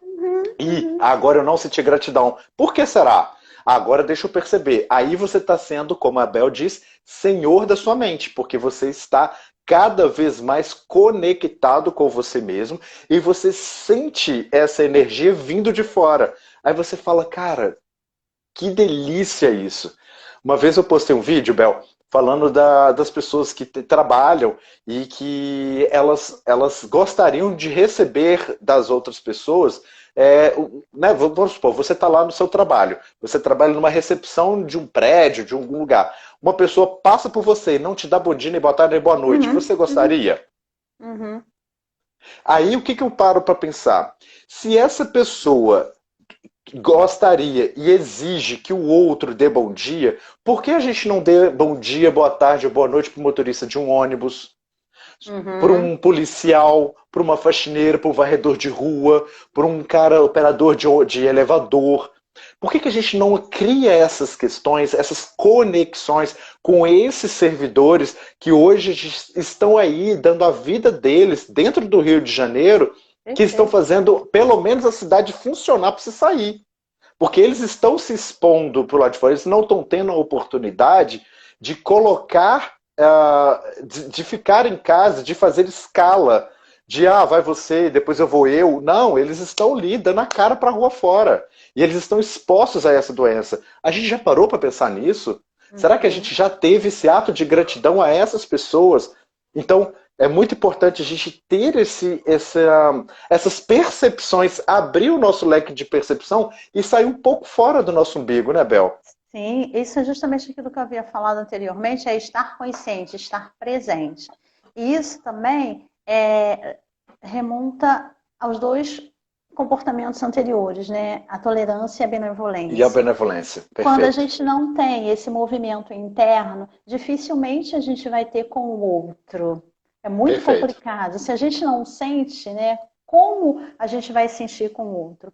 E agora eu não senti gratidão. Por que será? Agora deixa eu perceber. Aí você está sendo, como a Bel diz, senhor da sua mente, porque você está cada vez mais conectado com você mesmo e você sente essa energia vindo de fora. Aí você fala, cara, que delícia isso. Uma vez eu postei um vídeo, Bel, falando das pessoas que trabalham e que elas gostariam de receber das outras pessoas. Né, vamos supor, você está lá no seu trabalho, você trabalha numa recepção de um prédio, de algum lugar. Uma pessoa passa por você e não te dá bom dia, nem boa tarde, nem boa noite. Você gostaria? Aí o que eu paro para pensar? Se essa pessoa gostaria e exige que o outro dê bom dia, por que a gente não dê bom dia, boa tarde ou boa noite para o motorista de um ônibus, para um policial, para uma faxineira, para um varredor de rua, para um cara operador de elevador? Por que a gente não cria essas questões, essas conexões com esses servidores que hoje estão aí dando a vida deles dentro do Rio de Janeiro, que estão fazendo pelo menos a cidade funcionar para se sair? Porque eles estão se expondo para o lado de fora, eles não estão tendo a oportunidade de colocar, de ficar em casa, de fazer escala, de vai você, depois eu vou eu. Não, eles estão ali, dando a cara para a rua fora. E eles estão expostos a essa doença. A gente já parou para pensar nisso? Será que a gente já teve esse ato de gratidão a essas pessoas? Então, é muito importante a gente ter essas percepções, abrir o nosso leque de percepção e sair um pouco fora do nosso umbigo, né, Bel? Sim, isso é justamente aquilo que eu havia falado anteriormente, é estar consciente, estar presente. E isso também remonta aos dois comportamentos anteriores, né? A tolerância e a benevolência. E a benevolência, perfeito. Quando a gente não tem esse movimento interno, dificilmente a gente vai ter com o outro. É muito complicado. Se a gente não sente, né, como a gente vai sentir com o outro?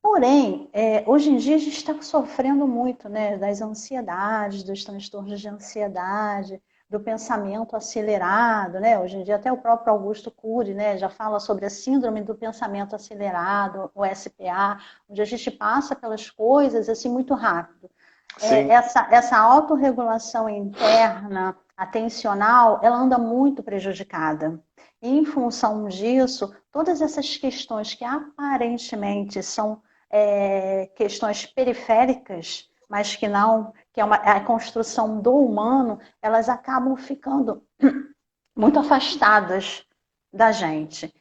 Porém, hoje em dia a gente está sofrendo muito, né, das ansiedades, dos transtornos de ansiedade, do pensamento acelerado, né? Hoje em dia até o próprio Augusto Cury, né, já fala sobre a síndrome do pensamento acelerado, o SPA, onde a gente passa pelas coisas assim muito rápido. Essa autorregulação interna, atencional, ela anda muito prejudicada. E em função disso, todas essas questões que aparentemente são questões periféricas, mas que não, que é a construção do humano, elas acabam ficando muito afastadas da gente.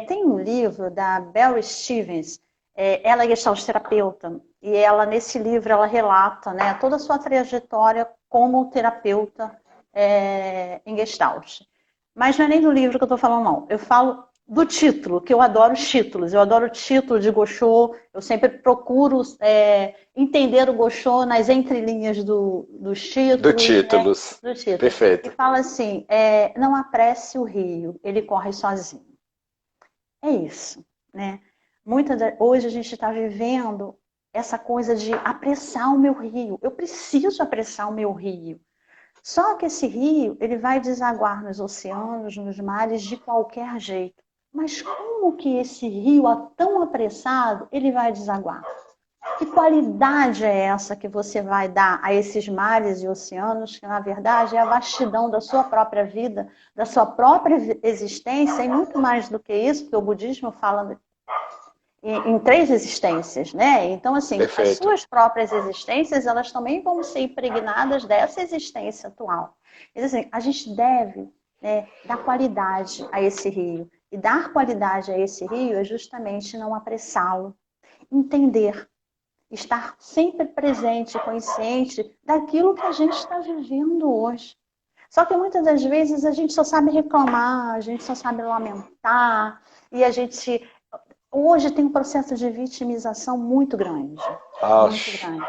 Tem um livro da Barry Stevens, ela é gestalt-terapeuta, e ela, nesse livro, ela relata, né, toda a sua trajetória como terapeuta em Gestalt. Mas não é nem do livro que eu estou falando, não. Eu falo do título, que eu adoro os títulos. Eu adoro o título de Gosho. Eu sempre procuro entender o Gosho nas entrelinhas dos títulos. Do títulos. Né? Do título. Perfeito. E fala assim, não apresse o rio, ele corre sozinho. É isso, né? Hoje a gente está vivendo essa coisa de apressar o meu rio. Eu preciso apressar o meu rio. Só que esse rio, ele vai desaguar nos oceanos, nos mares, de qualquer jeito. Mas como que esse rio, tão apressado, ele vai desaguar? Que qualidade é essa que você vai dar a esses mares e oceanos, que na verdade é a vastidão da sua própria vida, da sua própria existência, e muito mais do que isso, porque o budismo fala em 3 existências, né? Então, assim, perfeito. As suas próprias existências, elas também vão ser impregnadas dessa existência atual. Então, assim, a gente deve dar qualidade a esse rio. E dar qualidade a esse rio é justamente não apressá-lo, entender. estar sempre presente, consciente daquilo que a gente está vivendo hoje. Só que muitas das vezes a gente só sabe reclamar, a gente só sabe lamentar, e a gente hoje tem um processo de vitimização muito grande. Muito grande.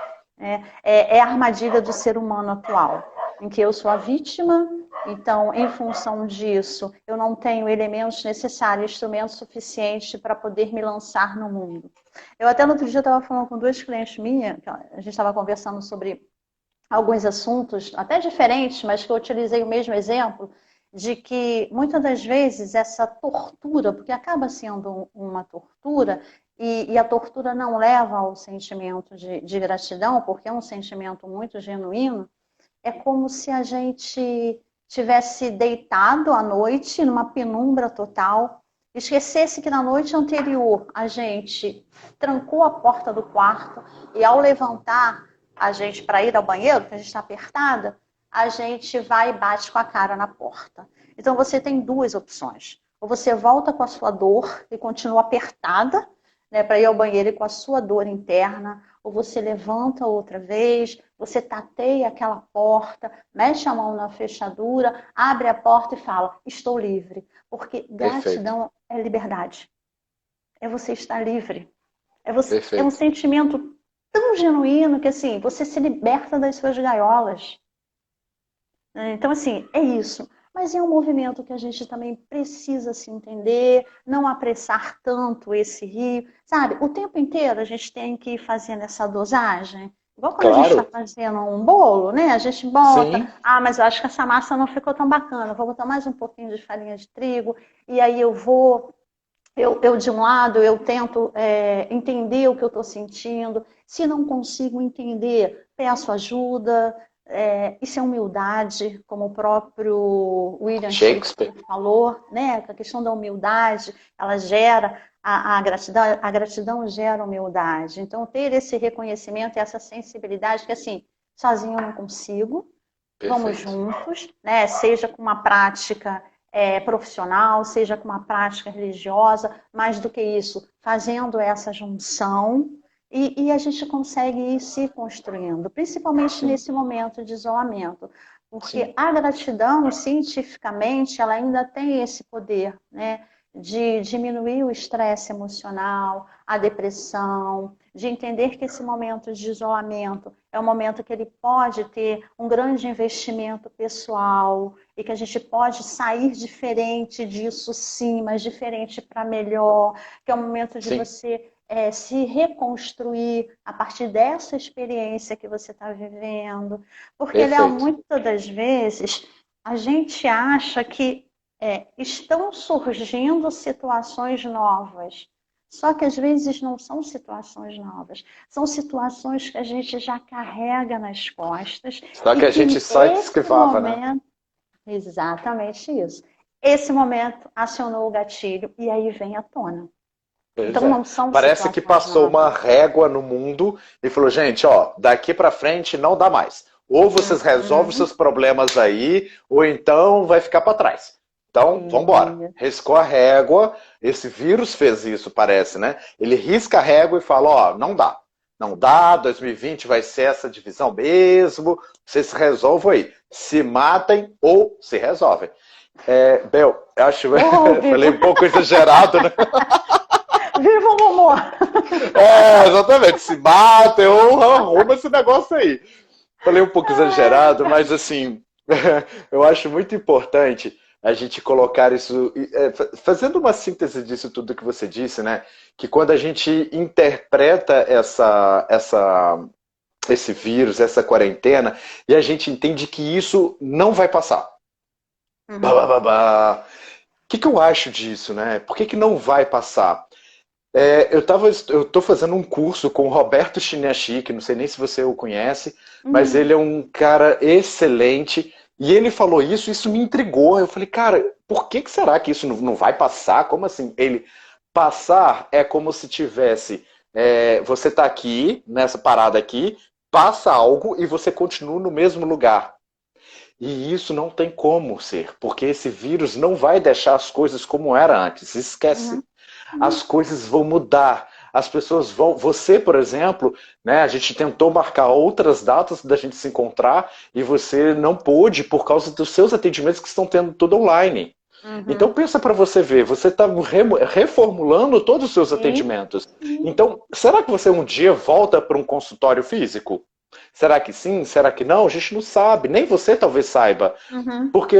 É a armadilha do ser humano atual, em que eu sou a vítima, então, em função disso, eu não tenho elementos necessários, instrumentos suficientes para poder me lançar no mundo. Eu até no outro dia estava falando com duas clientes minhas, a gente estava conversando sobre alguns assuntos, até diferentes, mas que eu utilizei o mesmo exemplo, de que muitas das vezes essa tortura, porque acaba sendo uma tortura, e a tortura não leva ao sentimento de gratidão, porque é um sentimento muito genuíno, é como se a gente tivesse deitado à noite numa penumbra total, esquecesse que na noite anterior a gente trancou a porta do quarto e ao levantar a gente para ir ao banheiro, que a gente está apertada, a gente vai e bate com a cara na porta. Então você tem duas opções. Ou você volta com a sua dor e continua apertada, né, para ir ao banheiro e com a sua dor interna, ou você levanta outra vez, você tateia aquela porta, mexe a mão na fechadura, abre a porta e fala, estou livre. Porque gratidão é liberdade. É você estar livre. É um sentimento tão genuíno que assim, você se liberta das suas gaiolas. Então, assim, é isso. Mas é um movimento que a gente também precisa se entender, não apressar tanto esse rio. Sabe, o tempo inteiro a gente tem que ir fazendo essa dosagem. Igual quando a gente está fazendo um bolo, né? A gente bota, mas eu acho que essa massa não ficou tão bacana, vou botar mais um pouquinho de farinha de trigo, e aí eu de um lado, eu tento entender o que eu estou sentindo. Se não consigo entender, peço ajuda. Isso é humildade, como o próprio William Shakespeare falou, né? A questão da humildade, ela gera a gratidão gera humildade. Então, ter esse reconhecimento e essa sensibilidade, que assim, sozinho eu não consigo, vamos juntos, né? Seja com uma prática profissional, seja com uma prática religiosa, mais do que isso, fazendo essa junção, e a gente consegue ir se construindo, principalmente nesse momento de isolamento. Porque a gratidão, cientificamente, ela ainda tem esse poder, né, de diminuir o estresse emocional, a depressão, de entender que esse momento de isolamento é um momento que ele pode ter um grande investimento pessoal e que a gente pode sair diferente disso sim, mas diferente para melhor, que é um momento de você se reconstruir a partir dessa experiência que você está vivendo. Porque, Léo, muitas das vezes a gente acha que estão surgindo situações novas. Só que às vezes não são situações novas. São situações que a gente já carrega nas costas. Só que a gente só esquivava, né? Exatamente isso. Esse momento acionou o gatilho e aí vem à tona. Então não são Parece que passou uma régua no mundo e falou, gente, ó, daqui para frente não dá mais. Ou vocês resolvem seus problemas aí, ou então vai ficar para trás. Então, vamos embora. Riscou a régua, esse vírus fez isso, parece, né? Ele risca a régua e fala, ó, não dá. Não dá, 2020 vai ser essa divisão mesmo, vocês se resolvam aí. Se matem ou se resolvem. Bel, acho que falei um pouco exagerado, né? Viva o amor! Exatamente. Se matem ou arruma esse negócio aí. Falei um pouco exagerado, mas assim, eu acho muito importante a gente colocar isso, fazendo uma síntese disso tudo que você disse, né? Que quando a gente interpreta esse vírus, essa quarentena, e a gente entende que isso não vai passar. O que eu acho disso, né? Por que não vai passar? Eu estou fazendo um curso com o Roberto Chiniachi, que não sei nem se você o conhece, mas ele é um cara excelente. E ele falou isso me intrigou. Eu falei, cara, por que será que isso não vai passar? Como assim? Passar é como se tivesse, você está aqui, nessa parada aqui, passa algo e você continua no mesmo lugar. E isso não tem como ser, porque esse vírus não vai deixar as coisas como era antes. Esquece. As coisas vão mudar. as pessoas vão. Você, por exemplo, né, a gente tentou marcar outras datas da gente se encontrar e você não pôde por causa dos seus atendimentos que estão tendo tudo online. Então Uhum. pensa para você ver, você está reformulando todos os seus Sim, atendimentos. sim. Então, será que você um dia volta para um consultório físico? Será que sim? Será que não? A gente não sabe, nem você talvez saiba. Uhum. Porque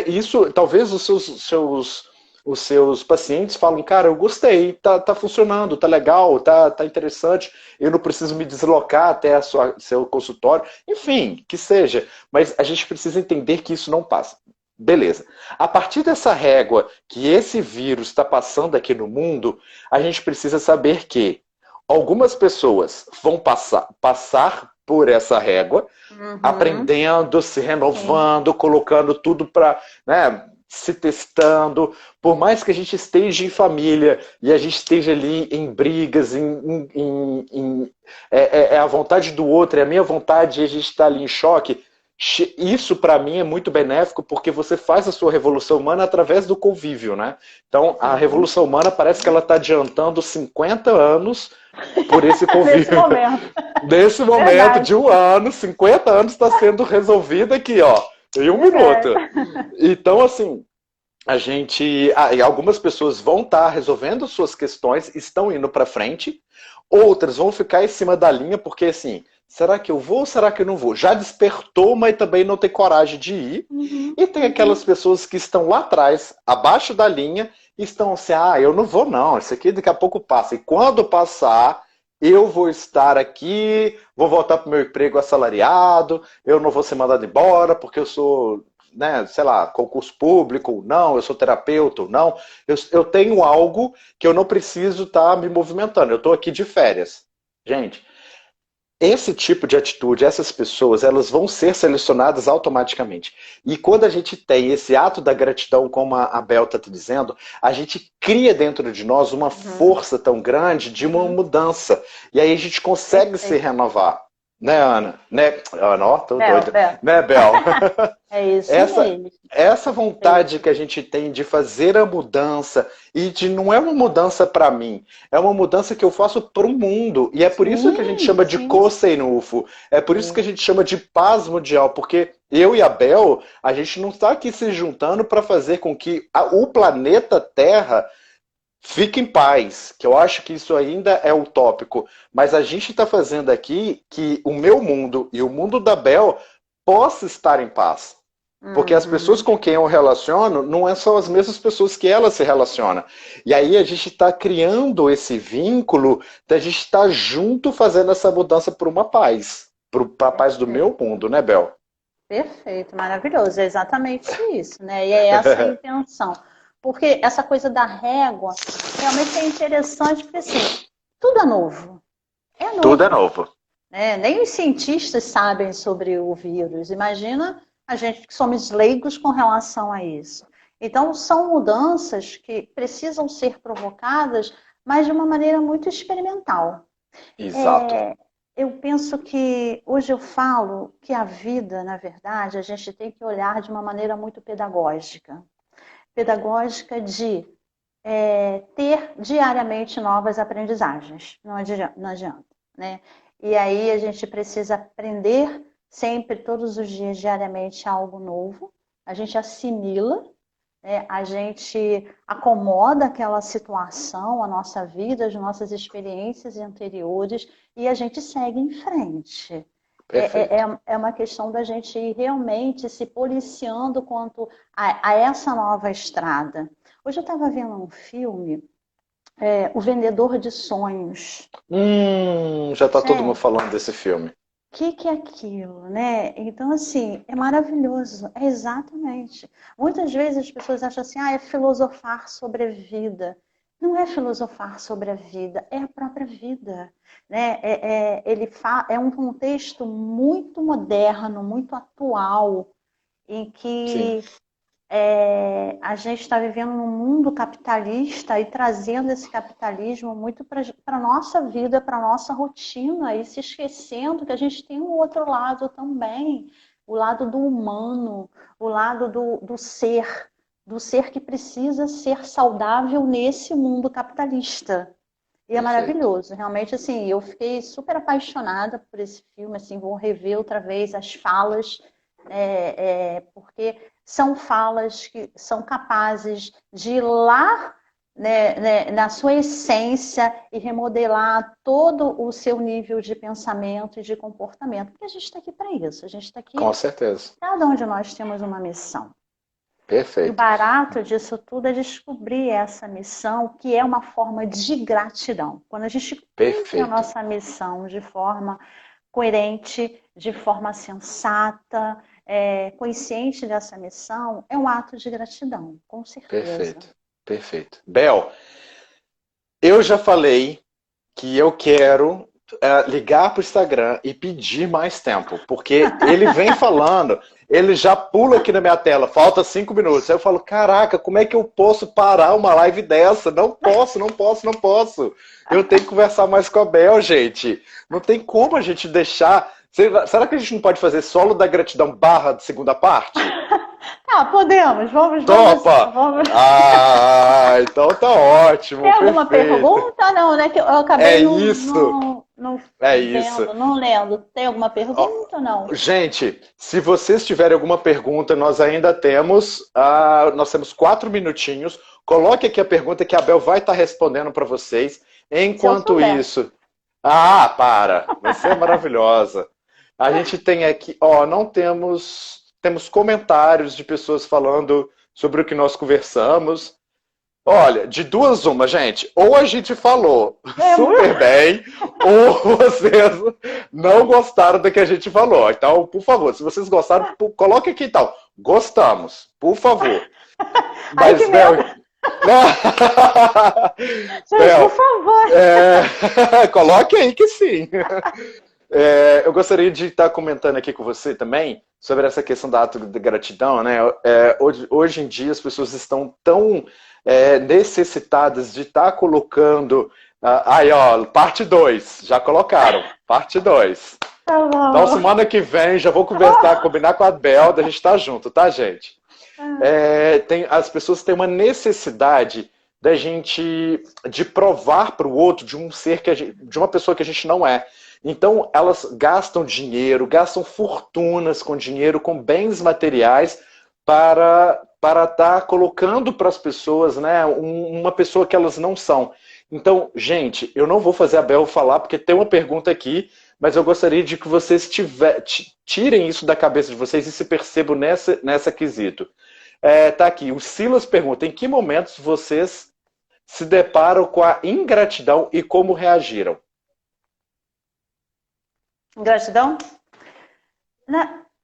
isso, talvez os seus pacientes falam, cara, eu gostei, tá funcionando, tá legal, tá interessante, eu não preciso me deslocar até seu consultório, enfim, que seja. Mas a gente precisa entender que isso não passa. Beleza. A partir dessa régua que esse vírus está passando aqui no mundo, a gente precisa saber que algumas pessoas vão passar por essa régua, Uhum. aprendendo, se Sim. renovando, colocando tudo para, né, se testando. Por mais que a gente esteja em família e a gente esteja ali em brigas, é a vontade do outro, é a minha vontade e a gente está ali em choque. Isso para mim é muito benéfico porque você faz a sua revolução humana através do convívio, né? Então a Sim. revolução humana parece que ela está adiantando 50 anos por esse Nesse convívio. momento. Nesse momento Verdade. de um ano, 50 anos está sendo resolvido aqui, ó, em um Verdade. minuto. Então, assim, a gente. E algumas pessoas vão estar resolvendo suas questões, estão indo para frente, outras vão ficar em cima da linha, porque assim, será que eu vou ou será que eu não vou? Já despertou, mas também não tem coragem de ir. Uhum. E tem aquelas Uhum. pessoas que estão lá atrás, abaixo da linha, e estão assim, eu não vou não, isso aqui daqui a pouco passa. E quando passar, eu vou estar aqui, vou voltar para o meu emprego assalariado, eu não vou ser mandado embora porque eu sou, né, sei lá, concurso público, não, eu sou terapeuta, não. Eu tenho algo que eu não preciso estar me movimentando, eu estou aqui de férias. Gente, esse tipo de atitude, essas pessoas, elas vão ser selecionadas automaticamente. E quando a gente tem esse ato da gratidão, como a Bel está dizendo, a gente cria dentro de nós uma Uhum. força tão grande de uma Uhum. mudança. E aí a gente consegue se Perfeito. renovar. Né, Ana? Né, Ana, ó, tô Bel, doido. Bel. Né, Bel? É isso Essa, mesmo. essa vontade Perfeito. que a gente tem de fazer a mudança e de não é uma mudança para mim, é uma mudança que eu faço para o mundo. E é por isso que a gente Sim, chama de sim. Kosseinufo, é por isso que a Sim. gente chama de paz mundial, porque eu e a Bel, a gente não está aqui se juntando para fazer com que o planeta Terra fique em paz, que eu acho que isso ainda é utópico, mas a gente está fazendo aqui que o meu mundo e o mundo da Bel possa estar em paz. Porque as pessoas Uhum. com quem eu relaciono não são as mesmas pessoas que ela se relaciona. E aí a gente está criando esse vínculo da gente estar junto fazendo essa mudança por uma paz. Para a paz do meu Perfeito. mundo, né, Bel? Perfeito, maravilhoso. É exatamente isso, né? E é essa a intenção. Porque essa coisa da régua realmente é interessante, porque assim, tudo é novo. É Tudo é novo. novo. Né? Nem os cientistas sabem sobre o vírus. Imagina a gente que somos leigos com relação a isso. Então, são mudanças que precisam ser provocadas, mas de uma maneira muito experimental. Exato. Eu penso que hoje eu falo que a vida, na verdade, a gente tem que olhar de uma maneira muito pedagógica. Pedagógica de ter diariamente novas aprendizagens. Não adianta, não adianta, né? E aí a gente precisa aprender sempre, todos os dias, diariamente, algo novo. A gente assimila, né? A gente acomoda aquela situação, a nossa vida, as nossas experiências anteriores e a gente segue em frente. Perfeito. É uma questão da gente ir realmente se policiando quanto a essa nova estrada. Hoje eu estava vendo um filme, O Vendedor de Sonhos. Já tá todo mundo Gente, falando desse filme. que é aquilo, né? Então, assim, é maravilhoso. É exatamente. Muitas vezes as pessoas acham assim, é filosofar sobre a vida. Não é filosofar sobre a vida, é a própria vida. Né? É um contexto muito moderno, muito atual, em Sim, que a gente está vivendo num mundo capitalista e trazendo esse capitalismo muito para a nossa vida, para a nossa rotina, e se esquecendo que a gente tem um outro lado também, o lado do humano, o lado do ser que precisa ser saudável nesse mundo capitalista. E é Perfeito. maravilhoso, realmente, assim, eu fiquei super apaixonada por esse filme, assim, vou rever outra vez as falas, porque são falas que são capazes de ir lá, na sua essência e remodelar todo o seu nível de pensamento e de comportamento, porque a gente está aqui para isso, a gente está aqui, Com certeza. cada um de nós temos uma missão. E o Perfeito. barato disso tudo é descobrir essa missão, que é uma forma de gratidão. Quando a gente cumpre a Perfeito. nossa missão de forma coerente, de forma sensata, consciente dessa missão, é um ato de gratidão, com certeza. Perfeito. Perfeito. Bel, eu já falei que eu quero ligar para o Instagram e pedir mais tempo, porque ele vem falando, ele já pula aqui na minha tela, falta 5 minutos. Aí eu falo, caraca, como é que eu posso parar uma live dessa? Não posso, não posso, não posso. Eu tenho que conversar mais com a Bel, gente. Não tem como a gente deixar. Será que a gente não pode fazer solo da gratidão barra de segunda parte? Ah, podemos, vamos, Topa! vamos. Ah, então tá ótimo, Tem alguma perfeito. pergunta? Não, né? Que eu É acabei isso, não é isso. vendo, não lendo. Tem alguma Ó, pergunta ou não? gente, se vocês tiverem alguma pergunta, nós ainda temos, nós temos 4 minutinhos. Coloque aqui a pergunta que a Bel vai estar respondendo para vocês. Se eu Enquanto souber. isso, para! Você é maravilhosa. A gente tem aqui, não temos comentários de pessoas falando sobre o que nós conversamos. Olha, de duas uma, gente. Ou a gente falou É, super bem, ou vocês não gostaram do que a gente falou. Então, por favor, se vocês gostaram, coloque aqui então. Gostamos, por favor. ai, que Mas, medo. Bel. Gente, por Bel, favor. coloque aí que sim. Eu gostaria de estar comentando aqui com você também sobre essa questão da ato de gratidão, né? Hoje em dia as pessoas estão tão necessitadas de estar colocando. Aí, ó, parte 2, já colocaram, parte 2. Tá Então, bom. semana que vem já vou conversar, combinar com a Bel, da gente estar junto, tá, gente? As pessoas têm uma necessidade da gente de provar para o outro de um ser de uma pessoa que a gente não é. Então elas gastam dinheiro, gastam fortunas com dinheiro, com bens materiais para estar colocando para as pessoas, né, uma pessoa que elas não são. Então, gente, eu não vou fazer a Bel falar porque tem uma pergunta aqui, mas eu gostaria de que vocês tirem isso da cabeça de vocês e se percebam nessa quesito. Tá aqui, o Silas pergunta, em que momentos vocês se deparam com a ingratidão e como reagiram? Gratidão?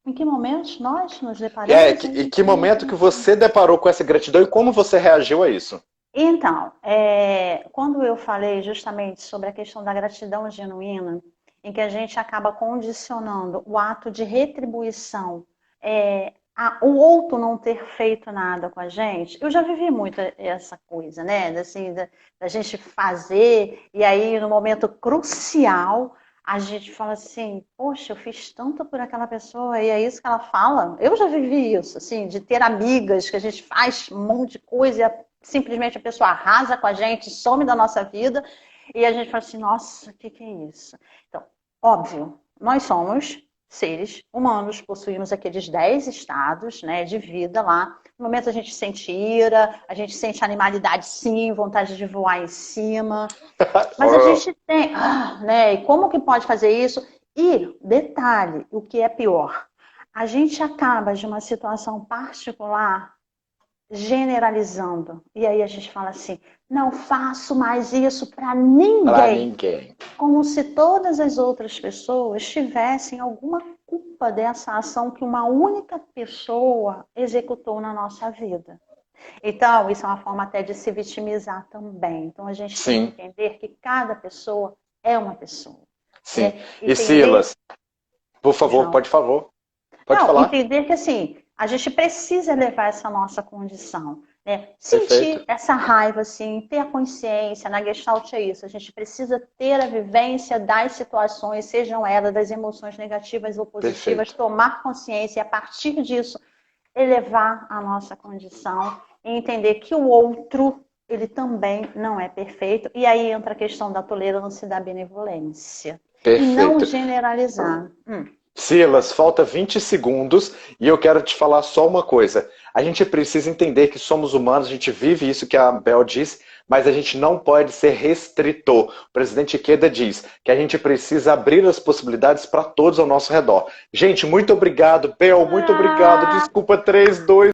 Em que momentos nós nos deparamos? Em que momento que você deparou com essa gratidão e como você reagiu a isso? Então, quando eu falei justamente sobre a questão da gratidão genuína, em que a gente acaba condicionando o ato de retribuição o outro não ter feito nada com a gente, eu já vivi muito essa coisa, né? Assim, da gente fazer, e aí no momento crucial, a gente fala assim, poxa, eu fiz tanto por aquela pessoa, e é isso que ela fala. Eu já vivi isso, assim, de ter amigas que a gente faz um monte de coisa e simplesmente a pessoa arrasa com a gente, some da nossa vida, e a gente fala assim, nossa, o que é isso? Então, óbvio, nós somos seres humanos, possuímos aqueles 10 estados, né, de vida lá. No momento a gente sente ira, a gente sente animalidade sim, vontade de voar em cima, mas a gente tem, né, e como que pode fazer isso? E, detalhe, o que é pior, a gente acaba de uma situação particular generalizando. E aí a gente fala assim, não faço mais isso para Para ninguém. ninguém. Como se todas as outras pessoas tivessem alguma culpa dessa ação que uma única pessoa executou na nossa vida. Então, isso é uma forma até de se vitimizar também. Então, a gente tem que entender que cada pessoa é uma pessoa. Sim. E Entender... Silas, por favor, pode falar. Entender que assim, a gente precisa levar essa nossa condição. Né? Perfeito. Sentir essa raiva, assim, ter a consciência, na Gestalt é isso, a gente precisa ter a vivência das situações, sejam elas das emoções negativas ou positivas, Perfeito. tomar consciência e a partir disso elevar a nossa condição e entender que o outro, ele também não é perfeito. E aí entra a questão da tolerância e da benevolência. Perfeito. E não generalizar. Silas, falta 20 segundos e eu quero te falar só uma coisa. A gente precisa entender que somos humanos, a gente vive isso que a Bel disse, mas a gente não pode ser restritor. O presidente Ikeda diz que a gente precisa abrir as possibilidades para todos ao nosso redor. Gente, muito obrigado. Bel, muito obrigado. Desculpa, 3, 2...